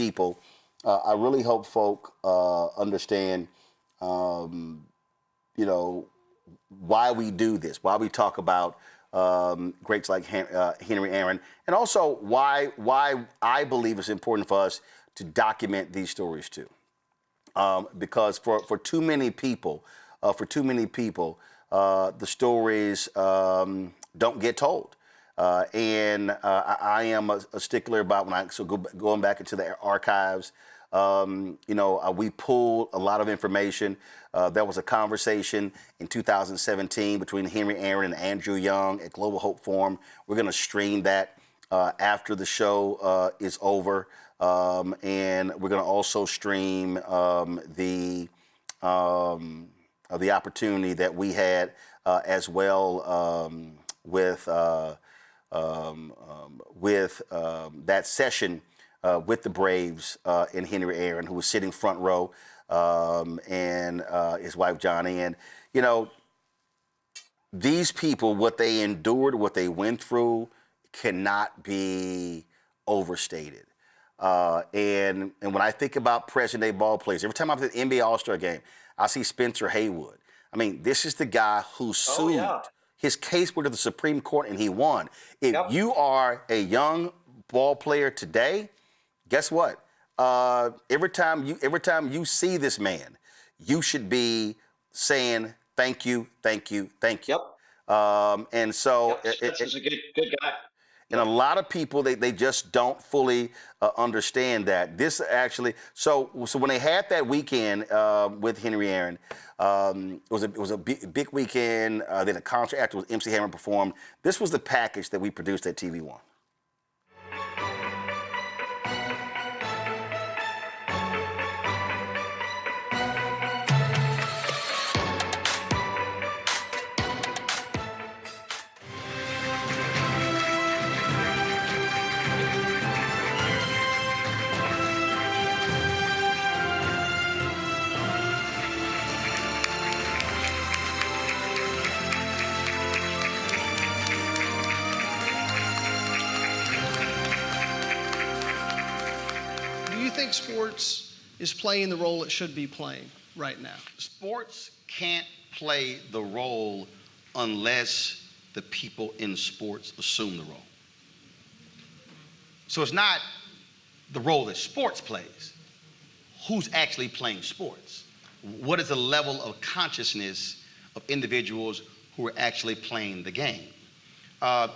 Speaker 1: folk understand, why we do this, why we talk about greats like Henry Aaron, and also why I believe it's important for us to document these stories too, because for too many people, the stories don't get told, and I am a stickler about going back into the archives. We pulled a lot of information. There was a conversation in 2017 between Henry Aaron and Andrew Young at Global Hope Forum. We're going to stream that after the show is over. And we're going to also stream the opportunity that we had as well with that session with the Braves and Henry Aaron, who was sitting front row, and his wife Johnny. And, you know, these people, what they endured, what they went through, cannot be overstated. And when I think about present-day ball players, every time I'm at the NBA All-Star game, I see Spencer Haywood. I mean, this is the guy who sued. His case went to the Supreme Court, and he won. If you are a young ball player today, guess what? Every time you see this man, you should be saying thank you, thank you, thank you. And so
Speaker 13: Spencer's a good guy.
Speaker 1: And a lot of people, they just don't fully understand that. This actually, so when they had that weekend with Henry Aaron, it was a big weekend. They had a concert afterwards. MC Hammer performed. This was the package that we produced at TV One.
Speaker 8: Sports is playing the role it should be playing right now?
Speaker 9: Sports can't play the role unless the people in sports assume the role. So it's not the role that sports plays. Who's actually playing sports? What is the level of consciousness of individuals who are actually playing the game?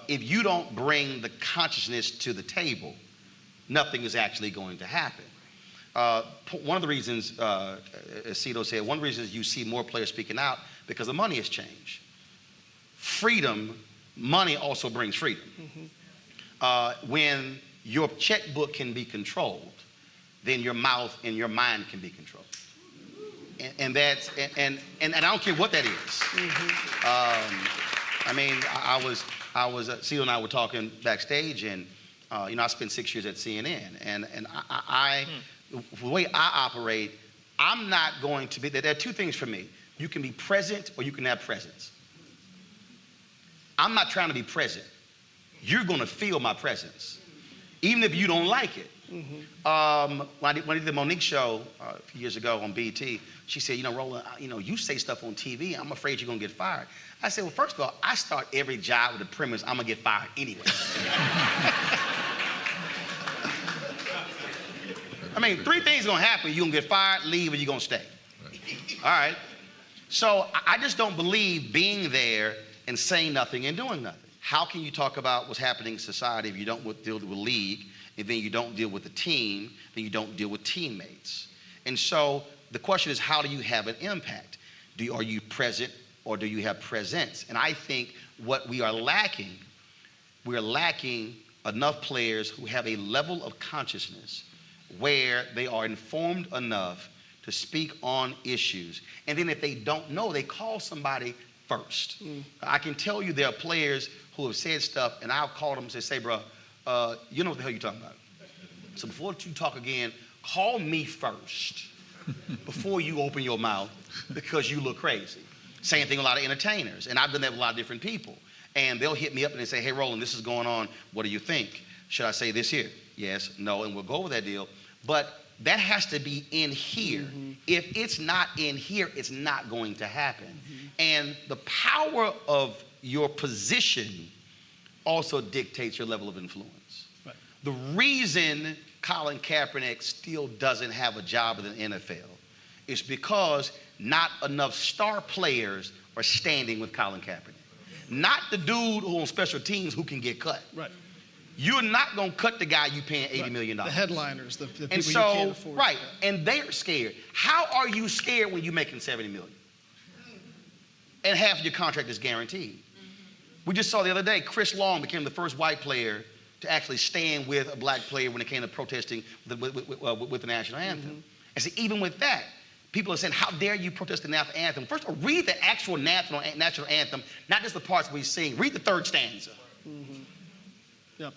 Speaker 9: If you don't bring the consciousness to the table, nothing is actually going to happen. One of the reasons, as Cito said, one of the reasons you see more players speaking out because the money has changed. Freedom, money also brings freedom. When your checkbook can be controlled, then your mouth and your mind can be controlled. And that's, and I don't care what that is. I mean, I was Cito and I were talking backstage, and you know, I spent 6 years at CNN, and the way I operate, I'm not going to be, there are two things for me. You can be present or you can have presence. I'm not trying to be present. You're going to feel my presence, even if you don't like it. When I did the Monique show a few years ago on BET, she said, you know, Roland, you know, you say stuff on TV, I'm afraid you're going to get fired. I said, well, first of all, I start every job with the premise I'm going to get fired anyway. I mean, three things are going to happen. You're going to get fired, leave, or you're going to stay. All right? So I just don't believe being there and saying nothing and doing nothing. How can you talk about what's happening in society if you don't deal with the league, and then you don't deal with the team, then you don't deal with teammates? And so the question is, how do you have an impact? Are you present or do you have presence? And I think what we're lacking enough players who have a level of consciousness where they are informed enough to speak on issues. And then if they don't know, they call somebody first. I can tell you there are players who have said stuff, and I'll call them and say, bro, you know what the hell you're talking about. So before you talk again, call me first before you open your mouth, because you look crazy. Same thing with a lot of entertainers, and I've done that with a lot of different people. And they'll hit me up and they say, hey, Roland, this is going on. What do you think? Should I say this here? Yes, no, and we'll go with that deal. But that has to be in here. If it's not in here, it's not going to happen. And the power of your position also dictates your level of influence. Right. The reason Colin Kaepernick still doesn't have a job in the NFL is because not enough star players are standing with Colin Kaepernick. Not the dude who on special teams who can get cut. Right. You're not going to cut the guy you paying $80 million.
Speaker 8: The headliners, the people
Speaker 9: and
Speaker 8: you
Speaker 9: so,
Speaker 8: can't afford.
Speaker 9: Right, and they're scared. How are you scared when you're making $70 million? And half of your contract is guaranteed. We just saw the other day, Chris Long became the first white player to actually stand with a black player when it came to protesting with the national anthem. And see, even with that, people are saying, how dare you protest the national anthem? First of all, read the actual national anthem, not just the parts we sing. Read the third stanza.
Speaker 8: Yep.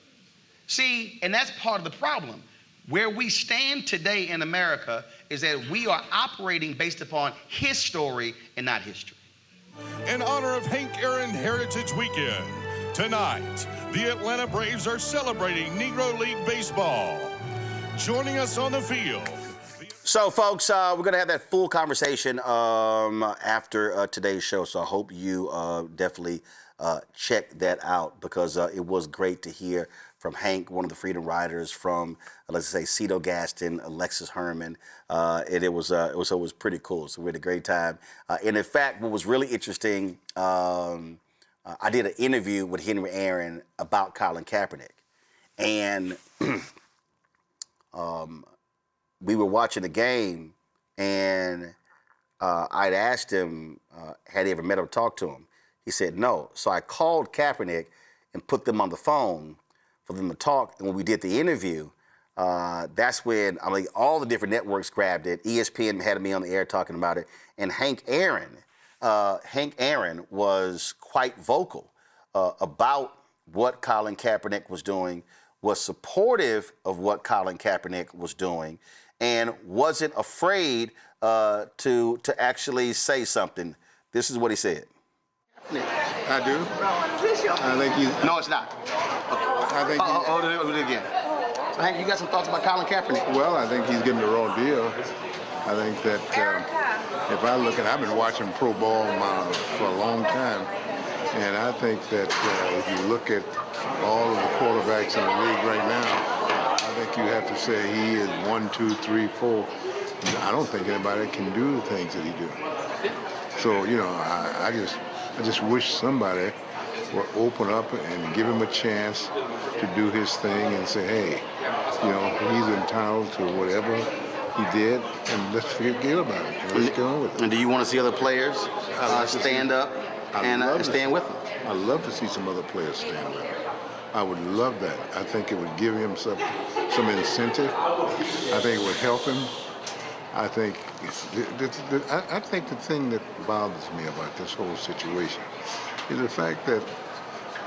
Speaker 9: See, and that's part of the problem. Where we stand today in America is that we are operating based upon his story and not history.
Speaker 6: In honor of Hank Aaron Heritage Weekend, tonight, the Atlanta Braves are celebrating Negro League Baseball. Joining us on the field.
Speaker 1: So, folks, we're going to have that full conversation after today's show, so I hope you definitely check that out, because it was great to hear from Hank, one of the Freedom Riders, from, let's say, Cito Gaston, Alexis Herman. It was pretty cool, so we had a great time. And in fact, what was really interesting, I did an interview with Henry Aaron about Colin Kaepernick, and we were watching the game, and I'd asked him, had he ever met or talked to him? He said no. So I called Kaepernick and put them on the phone for them to talk. And when we did the interview, that's when, I mean, all the different networks grabbed it. ESPN had me on the air talking about it. And Hank Aaron was quite vocal about what Colin Kaepernick was doing, was supportive of what Colin Kaepernick was doing, and wasn't afraid to actually say something. This is what he said.
Speaker 3: I do. I think he's...
Speaker 1: No, it's not.
Speaker 3: I think
Speaker 1: do it again. So, Hank, you got some thoughts about Colin Kaepernick?
Speaker 23: Well, I think he's getting the wrong deal. I think that if I look at, I've been watching pro ball for a long time, and I think that if you look at all of the quarterbacks in the league right now, I think you have to say he is 1, 2, 3, 4. I don't think anybody can do the things that he do. So, you know, I just wish somebody would open up and give him a chance to do his thing and say, hey, you know, he's entitled to whatever he did, and let's forget about it. And let's go on with it.
Speaker 1: And do you want to see other players stand up and stand with him?
Speaker 23: I'd love to see some other players stand up. I would love that. I think it would give him some incentive. I think it would help him. I think the thing that bothers me about this whole situation is the fact that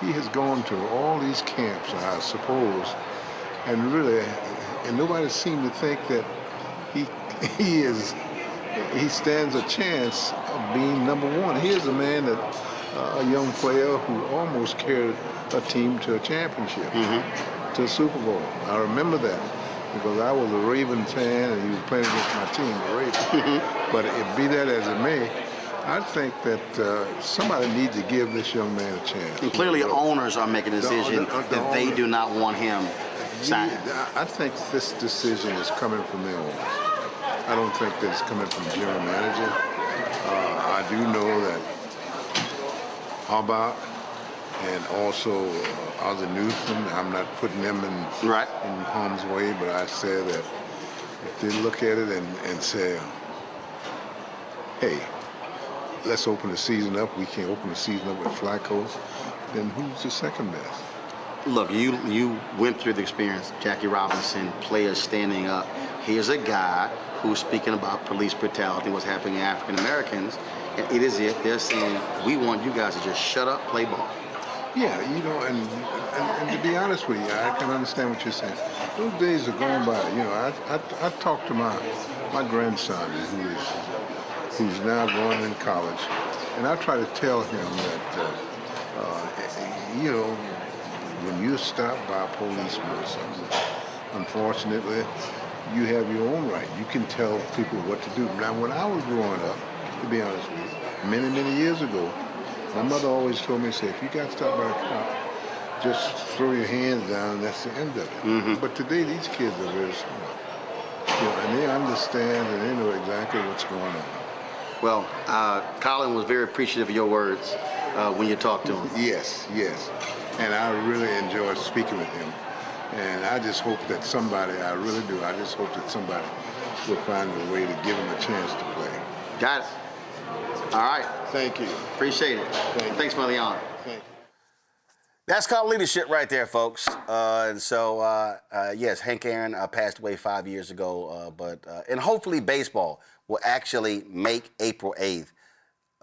Speaker 23: he has gone to all these camps, I suppose, and really, and nobody seemed to think that he stands a chance of being number one. Here's a man that a young player who almost carried a team to a championship, to a Super Bowl. I remember that, because I was a Raven fan and he was playing against my team, the Ravens. But be that as it may, I think that somebody needs to give this young man a chance.
Speaker 1: And clearly owners are making a decision that they do not want him signed.
Speaker 23: I think this decision is coming from the owners. I don't think that it's coming from the general manager. I do know that Harbaugh and also Ozzie Newsome, I'm not putting them in harm's way, but I say that if they look at it and say, hey, let's open the season up, we can't open the season up with Flacco, then who's the second best?
Speaker 1: Look, you went through the experience, Jackie Robinson, players standing up. Here's a guy who's speaking about police brutality, what's happening to African Americans, and it is if they're saying, we want you guys to just shut up, play ball.
Speaker 23: Yeah, you know, and to be honest with you, I can understand what you're saying. Those days are gone by. You know, I talked to my grandson who's now going in college, and I try to tell him that, you know, when you're stopped by a policeman or something, unfortunately, you have your own right. You can tell people what to do. Now, when I was growing up, to be honest with you, many, many years ago, my mother always told me, say, if you got stopped by a cop, just throw your hands down and that's the end of it. But today, these kids are very smart. You know, and they understand and they know exactly what's going on.
Speaker 1: Well, Colin was very appreciative of your words when you talked to him.
Speaker 23: Yes, yes. And I really enjoyed speaking with him. And I just hope that somebody, I really do, I just hope that somebody will find a way to give him a chance to play.
Speaker 1: Got it. All right.
Speaker 23: Thank you.
Speaker 1: Appreciate it. Thanks for the honor.
Speaker 23: Thank you.
Speaker 1: That's called leadership right there, folks. Yes, Hank Aaron passed away 5 years ago, and hopefully baseball will actually make April 8th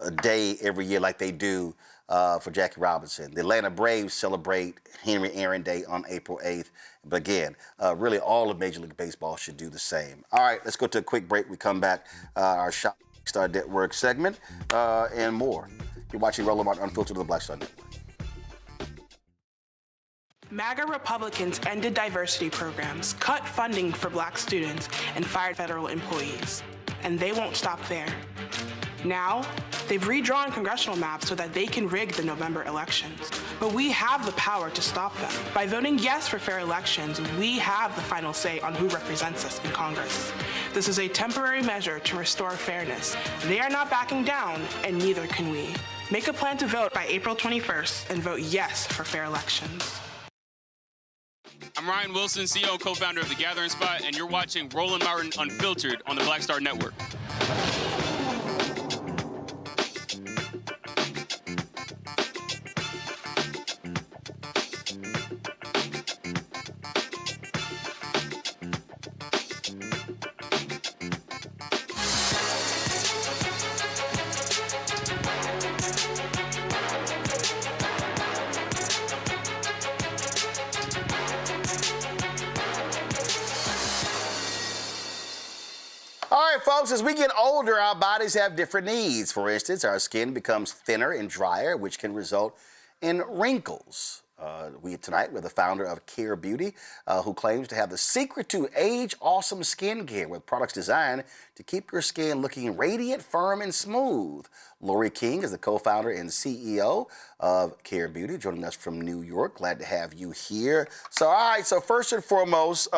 Speaker 1: a day every year like they do for Jackie Robinson. The Atlanta Braves celebrate Henry Aaron Day on April 8th. But again, really all of Major League Baseball should do the same. All right, let's go to a quick break. We come back, our Shop Star Network segment, and more. You're watching Roland Martin Unfiltered on the Black Star Network.
Speaker 21: MAGA Republicans ended diversity programs, cut funding for black students, and fired federal employees. And they won't stop there. Now, they've redrawn congressional maps so that they can rig the November elections. But we have the power to stop them. By voting yes for fair elections, we have the final say on who represents us in Congress. This is a temporary measure to restore fairness. They are not backing down, and neither can we. Make a plan to vote by April 21st and vote yes for fair elections.
Speaker 10: I'm Ryan Wilson, CEO and co-founder of The Gathering Spot, and you're watching Roland Martin Unfiltered on the Black Star Network.
Speaker 1: Folks, as we get older, our bodies have different needs. For instance, our skin becomes thinner and drier, which can result in wrinkles. Tonight, we're the founder of Care Beauty, who claims to have the secret to age-awesome skincare with products designed to keep your skin looking radiant, firm, and smooth. Lori King is the co-founder and CEO of Care Beauty, joining us from New York. Glad to have you here. So, all right, so first and foremost,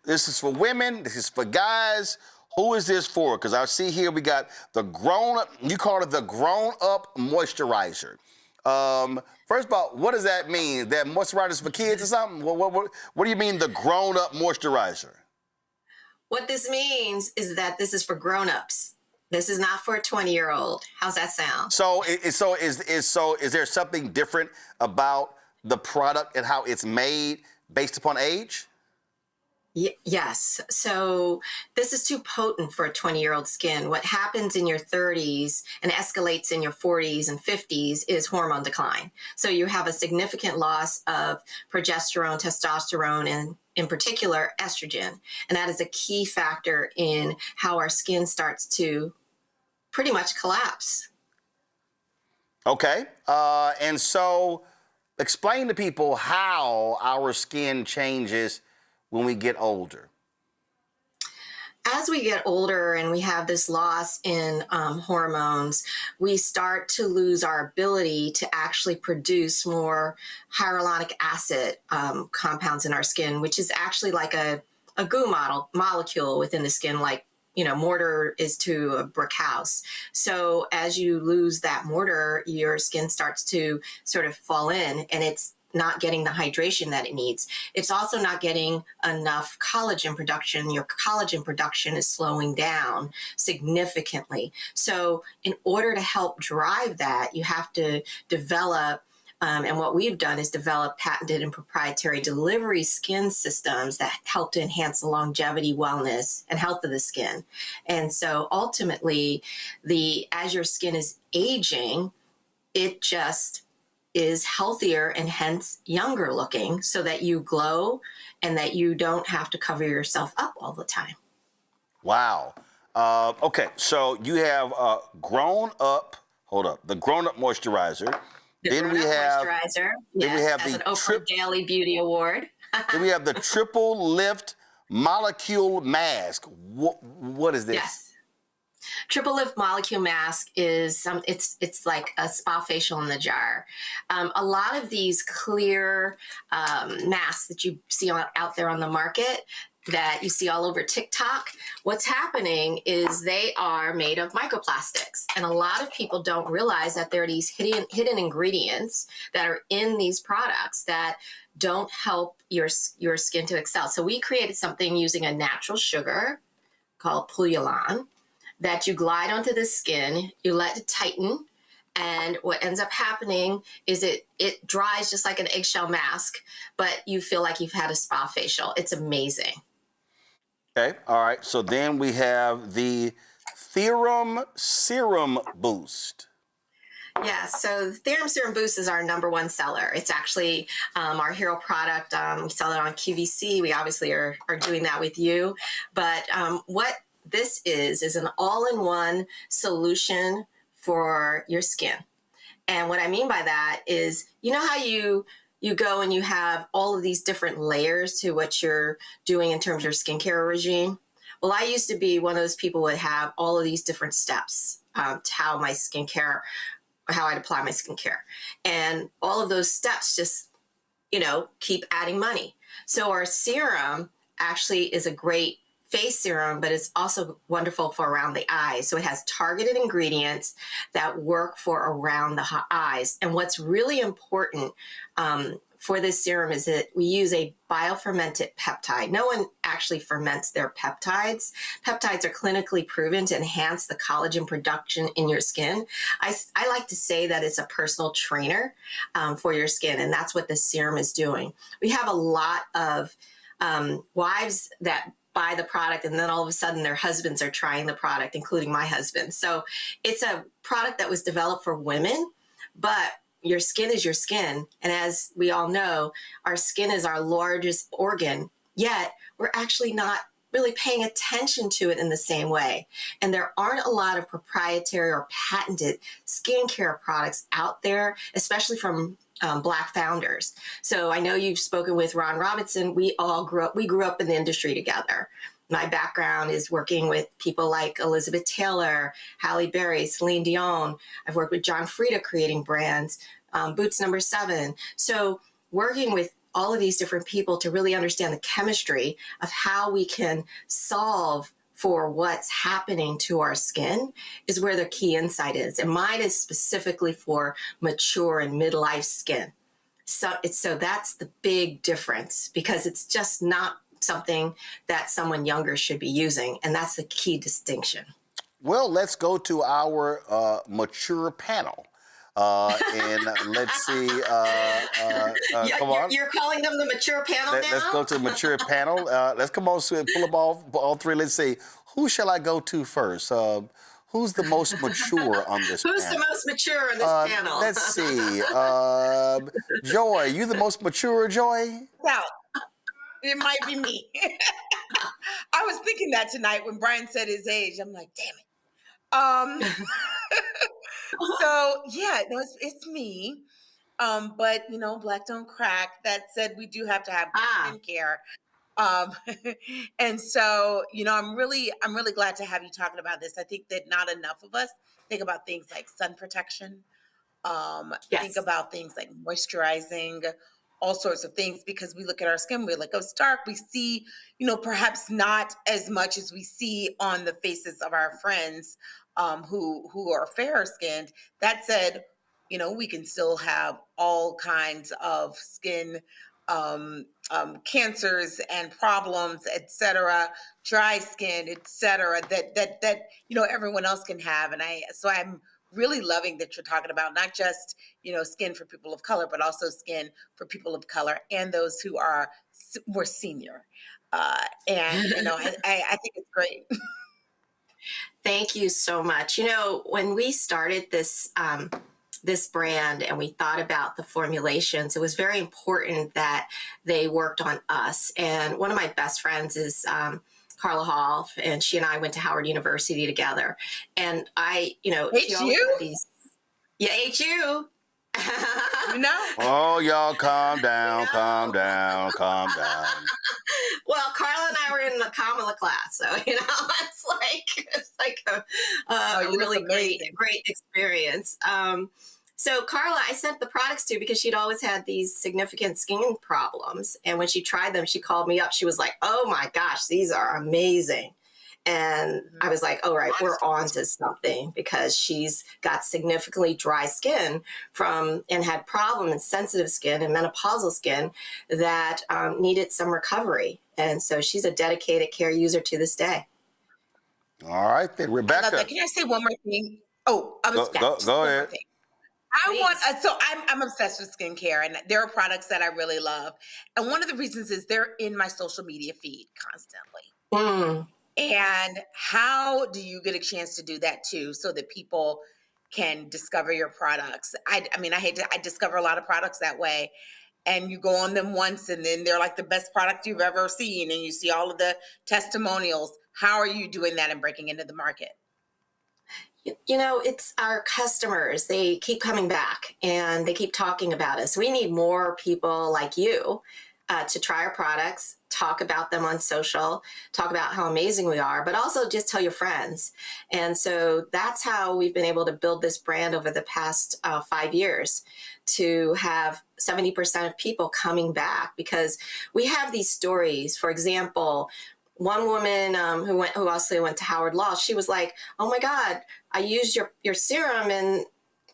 Speaker 1: this is for women, this is for guys. Who is this for? Because I see here we got the grown-up, you call it the grown-up moisturizer. First of all, what does that mean? That moisturizer is for kids or something? What do you mean the grown-up moisturizer?
Speaker 11: What this means is that this is for grown-ups. This is not for a 20-year-old. How's that sound?
Speaker 1: So is there something different about the product and how it's made based upon age?
Speaker 11: Yes. So this is too potent for a 20-year-old skin. What happens in your 30s and escalates in your 40s and 50s is hormone decline. So you have a significant loss of progesterone, testosterone, and in particular, estrogen. And that is a key factor in how our skin starts to pretty much collapse.
Speaker 1: Okay. And so explain to people how our skin changes when we get older.
Speaker 11: As we get older and we have this loss in hormones, we start to lose our ability to actually produce more hyaluronic acid compounds in our skin, which is actually like a goo molecule within the skin, like, mortar is to a brick house. So as you lose that mortar, your skin starts to sort of fall in, and it's not getting the hydration that it needs. It's also not getting enough collagen production. Your collagen production is slowing down significantly. So in order to help drive that, you have to develop, and what we've done is develop patented and proprietary delivery skin systems that help to enhance the longevity, wellness, and health of the skin. And so ultimately, as your skin is aging, it just is healthier and hence younger looking, so that you glow and that you don't have to cover yourself up all the time.
Speaker 1: Wow. Okay, so you have the grown-up moisturizer.
Speaker 11: Then we have moisturizer. Then we have the an Oprah Daily Beauty Award.
Speaker 1: Then we have the Triple Lift Molecule Mask. What is this?
Speaker 11: Yes. Triple Lift Molecule Mask is it's like a spa facial in the jar. A lot of these clear masks that you see out there on the market, that you see all over TikTok, what's happening is they are made of microplastics. And a lot of people don't realize that there are these hidden ingredients that are in these products that don't help your skin to excel. So we created something using a natural sugar called Pouillan that you glide onto the skin, you let it tighten, And what ends up happening is it dries just like an eggshell mask, but you feel like you've had a spa facial. It's amazing.
Speaker 1: Okay, all right. So then we have the Theorem Serum Boost.
Speaker 11: Yeah, so the Theorem Serum Boost is our #1 seller. It's actually our hero product. We sell it on QVC. We obviously are doing that with you. But what this is an all-in-one solution for your skin. And what I mean by that is, you know how you go and you have all of these different layers to what you're doing in terms of your skincare regime? Well, I used to be one of those people who would have all of these different steps to how I'd apply my skincare. And all of those steps just, keep adding money. So our serum actually is a great face serum, but it's also wonderful for around the eyes. So it has targeted ingredients that work for around the eyes. And what's really important for this serum is that we use a biofermented peptide. No one actually ferments their peptides. Peptides are clinically proven to enhance the collagen production in your skin. I like to say that it's a personal trainer for your skin, and that's what this serum is doing. We have a lot of wives that buy the product and then all of a sudden their husbands are trying the product, including my husband. So it's a product that was developed for women, but your skin is your skin. And as we all know, our skin is our largest organ, yet we're actually not really paying attention to it in the same way. And there aren't a lot of proprietary or patented skincare products out there, especially from Black founders. So I know you've spoken with Ron Robinson. We grew up in the industry together. My background is working with people like Elizabeth Taylor, Halle Berry, Celine Dion. I've worked with John Frieda creating brands, Boots No. 7. So working with all of these different people to really understand the chemistry of how we can solve for what's happening to our skin is where the key insight is. And mine is specifically for mature and midlife skin. So that's the big difference, because it's just not something that someone younger should be using. And that's the key distinction.
Speaker 1: Well, let's go to our mature panel. And let's see. Come on.
Speaker 11: You're calling them the mature panel now?
Speaker 1: Let's go to the mature panel. Let's come on, pull them all three. Let's see. Who shall I go to first? Who's the most mature on this panel?
Speaker 11: Who's the most mature on this panel?
Speaker 1: Let's see. Joy, you the most mature, Joy?
Speaker 14: Well, it might be me. I was thinking that tonight when Brian said his age. I'm like, damn it. So yeah, no, it's me. But Black don't crack. That said, we do have to have skincare. And so, I'm really glad to have you talking about this. I think that not enough of us think about things like sun protection. Think about things like moisturizing, all sorts of things, because we look at our skin, we're like, oh, it's dark. We see, perhaps not as much as we see on the faces of our friends who are fairer skinned. That said, we can still have all kinds of skin cancers and problems, etc., dry skin, etc., that everyone else can have. And I'm really loving that you're talking about not just skin for people of color, but also skin for people of color and those who are more senior. And I think it's great.
Speaker 11: Thank you so much. When we started this brand and we thought about the formulations, it was very important that they worked on us. And one of my best friends is Carla Hall, and she and I went to Howard University together. And HU? Yeah, HU.
Speaker 1: Oh, y'all, calm down, calm down, calm down.
Speaker 11: Well, Carla and I were in the Kamala class, so it's like a really great experience. So Carla, I sent the products to because she'd always had these significant skin problems, and when she tried them, she called me up. She was like, "Oh my gosh, these are amazing." And I was like, all right, we're on to something, because she's got significantly dry skin and had problems, sensitive skin and menopausal skin that needed some recovery. And so she's a dedicated care user to this day.
Speaker 1: All right, then, Rebecca.
Speaker 14: Can I say one more thing? Oh,
Speaker 1: go ahead.
Speaker 14: I'm obsessed with skincare, and there are products that I really love. And one of the reasons is they're in my social media feed constantly. And how do you get a chance to do that too, so that people can discover your products? I discover a lot of products that way. And you go on them once, and then they're like the best product you've ever seen, and you see all of the testimonials. How are you doing that and breaking into the market?
Speaker 11: You know, it's our customers. They keep coming back and they keep talking about us. We need more people like you to try our products, talk about them on social, talk about how amazing we are, but also just tell your friends. And so that's how we've been able to build this brand over the past 5 years, to have 70% of people coming back, because we have these stories. For example, one woman who also went to Howard Law, she was like, "Oh my God, I used your serum and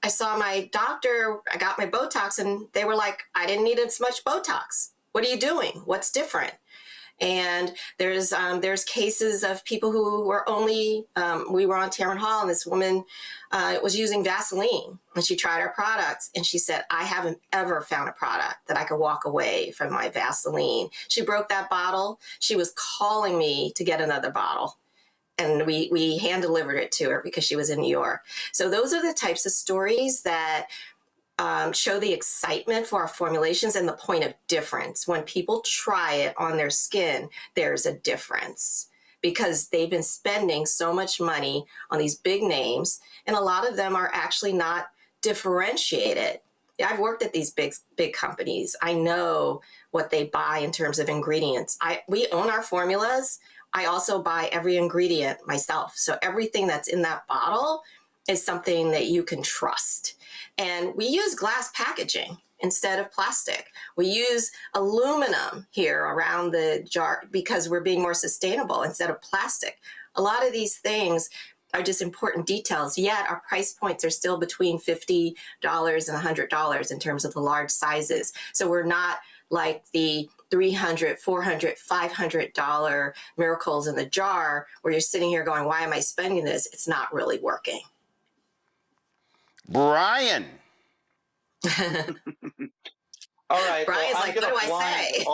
Speaker 11: I saw my doctor, I got my Botox, and they were like, I didn't need as much Botox. What are you doing? What's different?" And there's cases of people who were only, we were on Tarrant Hall, and this woman was using Vaseline, and she tried our products, and she said, "I haven't ever found a product that I could walk away from my Vaseline." She broke that bottle. She was calling me to get another bottle. And we hand delivered it to her because she was in New York. So those are the types of stories that show the excitement for our formulations and the point of difference. When people try it on their skin, there's a difference, because they've been spending so much money on these big names, and a lot of them are actually not differentiated. Yeah, I've worked at these big companies. I know what they buy in terms of ingredients. We own our formulas. I also buy every ingredient myself. So everything that's in that bottle is something that you can trust. And we use glass packaging instead of plastic. We use aluminum here around the jar because we're being more sustainable instead of plastic. A lot of these things are just important details, yet our price points are still between $50 and $100 in terms of the large sizes. So we're not like the $300, $400, $500 miracles in the jar where you're sitting here going, why am I spending this? It's not really working.
Speaker 1: Brian.
Speaker 13: All right.
Speaker 11: Brian's
Speaker 13: well,
Speaker 11: like, what do I say?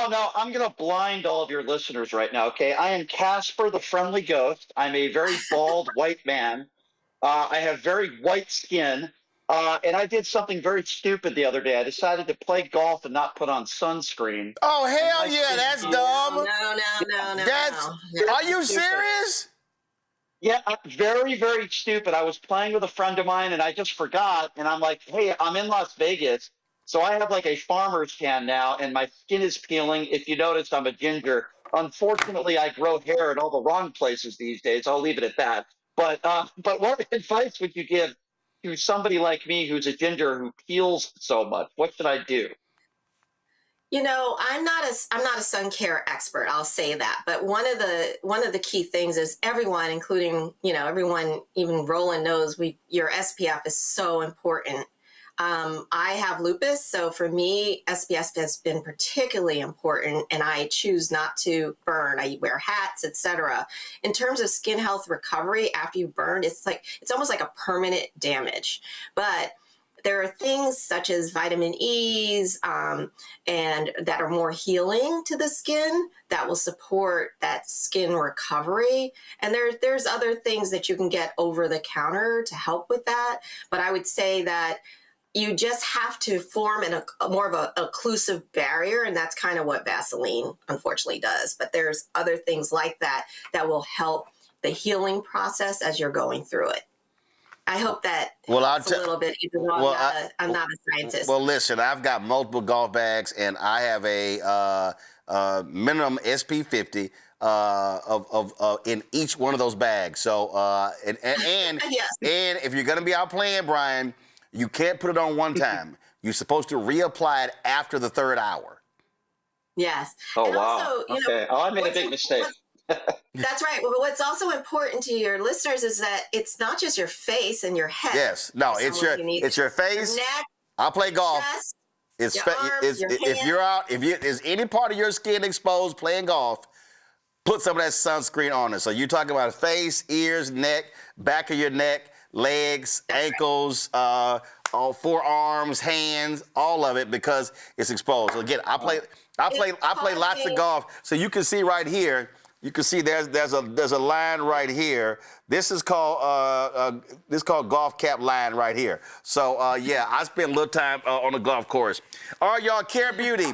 Speaker 13: No, I'm going to blind all of your listeners right now, okay? I am Casper the Friendly Ghost. I'm a very bald white man. I have very white skin. And I did something very stupid the other day. I decided to play golf and not put on sunscreen.
Speaker 1: Oh, hell yeah, that's dumb.
Speaker 11: No.
Speaker 1: Are you serious?
Speaker 13: Yeah, very, very stupid. I was playing with a friend of mine, and I just forgot. And I'm like, hey, I'm in Las Vegas. So I have like a farmer's tan now, and my skin is peeling. If you notice, I'm a ginger. Unfortunately, I grow hair in all the wrong places these days. I'll leave it at that. But what advice would you give to somebody like me who's a ginger who peels so much? What should I do?
Speaker 11: You know, I'm not a sun care expert, I'll say that. But one of the key things is everyone, including, everyone, even Roland knows your SPF is so important. I have lupus, so for me, SPF has been particularly important, and I choose not to burn. I wear hats, etc. In terms of skin health recovery after you burn, it's almost like a permanent damage. But there are things such as vitamin E's and that are more healing to the skin that will support that skin recovery. And there's other things that you can get over the counter to help with that. But I would say that you just have to form more of an occlusive barrier, and that's kind of what Vaseline unfortunately does. But there's other things like that will help the healing process as you're going through it. I hope that helps a little bit, even though I'm not a scientist.
Speaker 1: Well, listen, I've got multiple golf bags, and I have a minimum SP 50 in each one of those bags. So, and
Speaker 11: Yes.
Speaker 1: and if you're going to be out playing, Brian, you can't put it on one time. You're supposed to reapply it after the third hour.
Speaker 11: Yes.
Speaker 13: Oh,
Speaker 11: and
Speaker 13: wow.
Speaker 11: Also,
Speaker 13: okay. I made a big mistake.
Speaker 11: That's right. Well, what's also important to your listeners is that it's not just your face and your head.
Speaker 1: Yes. No, it's your face.
Speaker 11: Your neck.
Speaker 1: I play golf.
Speaker 11: Chest,
Speaker 1: If there's any part of your skin exposed playing golf, put some of that sunscreen on it. So you're talking about face, ears, neck, back of your neck, legs, ankles, all forearms, hands, all of it because it's exposed. So again, I play lots of golf. So you can see right here. You can see there's a line right here. This is called golf cap line right here. So yeah, I spend a little time on the golf course. All right, y'all, Care Beauty.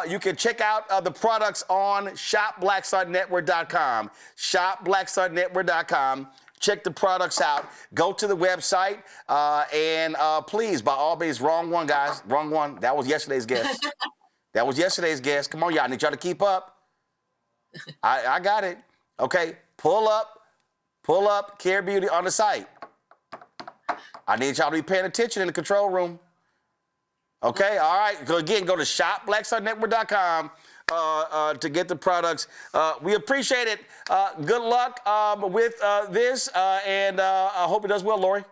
Speaker 1: You can check out the products on shopblackstarnetwork.com. Shopblackstarnetwork.com. Check the products out. Go to the website and please, by all means, wrong one, guys, wrong one. That was yesterday's guest. That was yesterday's guest. Come on, y'all. I need y'all to keep up. I got it. Okay, pull up Care Beauty on the site. I need y'all to be paying attention in the control room. Okay, all right. So again, go to shopblackstarnetwork.com to get the products. We appreciate it. Good luck with this, and I hope it does well, Lori.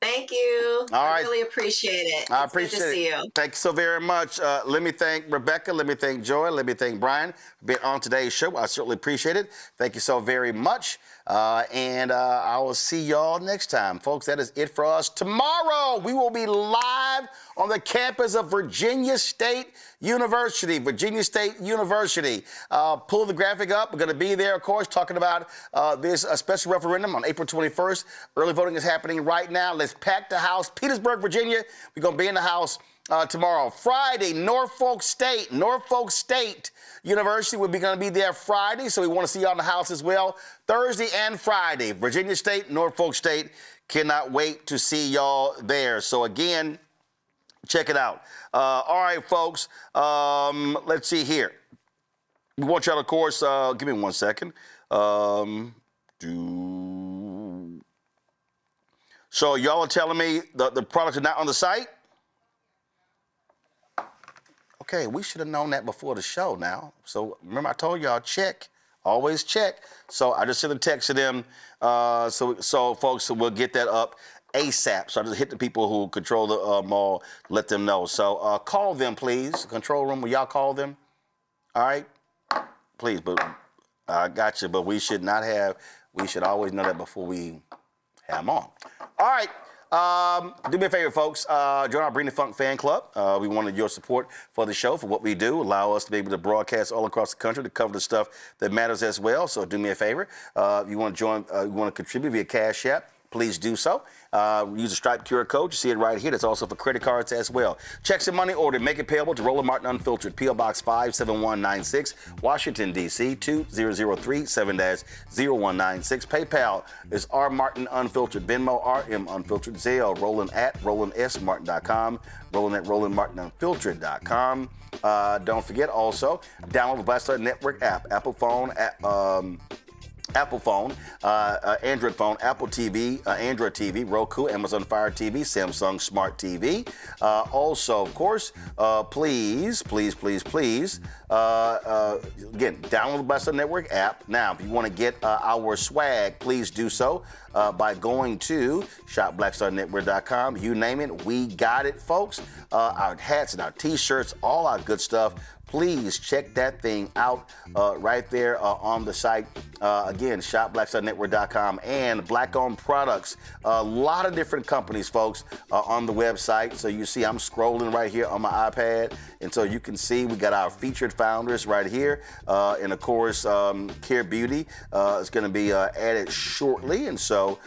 Speaker 11: Thank you.
Speaker 1: All right.
Speaker 11: I really appreciate it.
Speaker 1: I
Speaker 11: It's good
Speaker 1: appreciate
Speaker 11: to see
Speaker 1: it.
Speaker 11: you.
Speaker 1: Thank you so very much. Let me thank Rebecca. Let me thank Joy. Let me thank Brian for being on today's show. I certainly appreciate it. Thank you so very much. And I will see y'all next time. Folks, that is it for us. Tomorrow, we will be live on the campus of Virginia State University. Virginia State University. Pull the graphic up. We're going to be there, of course, talking about this special referendum on April 21st. Early voting is happening right now. Let's pack the house. Petersburg, Virginia. We're going to be in the house tomorrow. Friday, Norfolk State University. We're going to be there Friday, so we want to see y'all in the house as well. Thursday and Friday, Virginia State, Norfolk State. Cannot wait to see y'all there. So again, check it out. All right, folks. Let's see here. We want y'all, of course, give me 1 second. So y'all are telling me the products are not on the site? Okay, we should have known that before the show now. So remember I told y'all, check. Always check. So I just sent a text to them. So folks, so we'll get that up ASAP. So I just hit the people who control the mall, let them know. So call them, please. Control room, will y'all call them? All right? Please, but I got you. But we should always know that before we have them on. All right. Do me a favor, folks. Join our Bring the Funk fan club. We wanted your support for the show, for what we do. Allow us to be able to broadcast all across the country to cover the stuff that matters as well. So do me a favor. If you want to join, you want to contribute via Cash App, please do so. Use the Stripe QR code. You see it right here. That's also for credit cards as well. Checks and money order. Make it payable to Roland Martin Unfiltered. P.O. Box 57196, Washington, D.C. 20037-0196. PayPal is R Martin Unfiltered. Venmo RM Unfiltered. Zelle Roland at RolandSMartin.com. Roland at RolandMartinUnfiltered.com. Don't forget also, download the Black Star Network app. Apple phone, Android phone, Apple TV, Android TV, Roku, Amazon Fire TV, Samsung Smart TV. Also, of course, please, again, download the Black Star Network app. Now, if you want to get our swag, please do so by going to shopblackstarnetwork.com. You name it, we got it, folks. Our hats and our T-shirts, all our good stuff. Please check that thing out right there on the site. Again, shopblackstarnetwork.com and Black-owned products. A lot of different companies, folks, on the website. So you see I'm scrolling right here on my iPad. And so you can see we got our featured founders right here. And, of course, Care Beauty is going to be added shortly. And so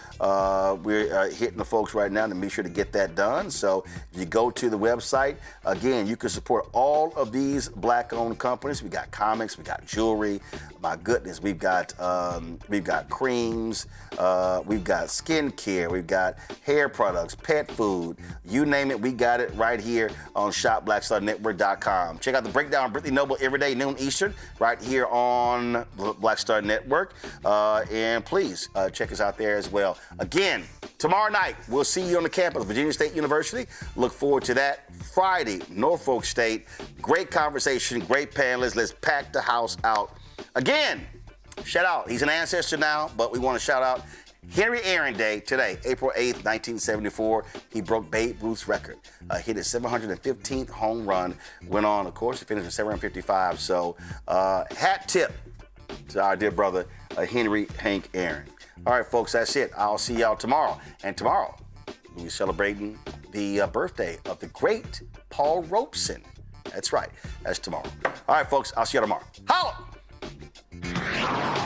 Speaker 1: we're hitting the folks right now to make sure to get that done. So if you go to the website, again, you can support all of these Black-owned companies. We got comics, we got jewelry. My goodness, we've got creams, we've got skincare, we've got hair products, pet food, you name it, we got it right here on shopblackstarnetwork.com. Check out the breakdown of Brittany Noble every day, noon Eastern, right here on Black Star Network. And please check us out there as well. Again, tomorrow night, we'll see you on the campus of Virginia State University. Look forward to that. Friday, Norfolk State. Great conversation, great panelists. Let's pack the house out. Again, shout out. He's an ancestor now, but we want to shout out Henry Aaron Day today, April 8th, 1974. He broke Babe Ruth's record. Hit his 715th home run. Went on, of course, to finish with 755. So, hat tip to our dear brother, Henry Hank Aaron. All right, folks, that's it. I'll see y'all tomorrow. And tomorrow, we'll be celebrating the birthday of the great Paul Robeson. That's right. That's tomorrow. All right, folks, I'll see you tomorrow. Holla!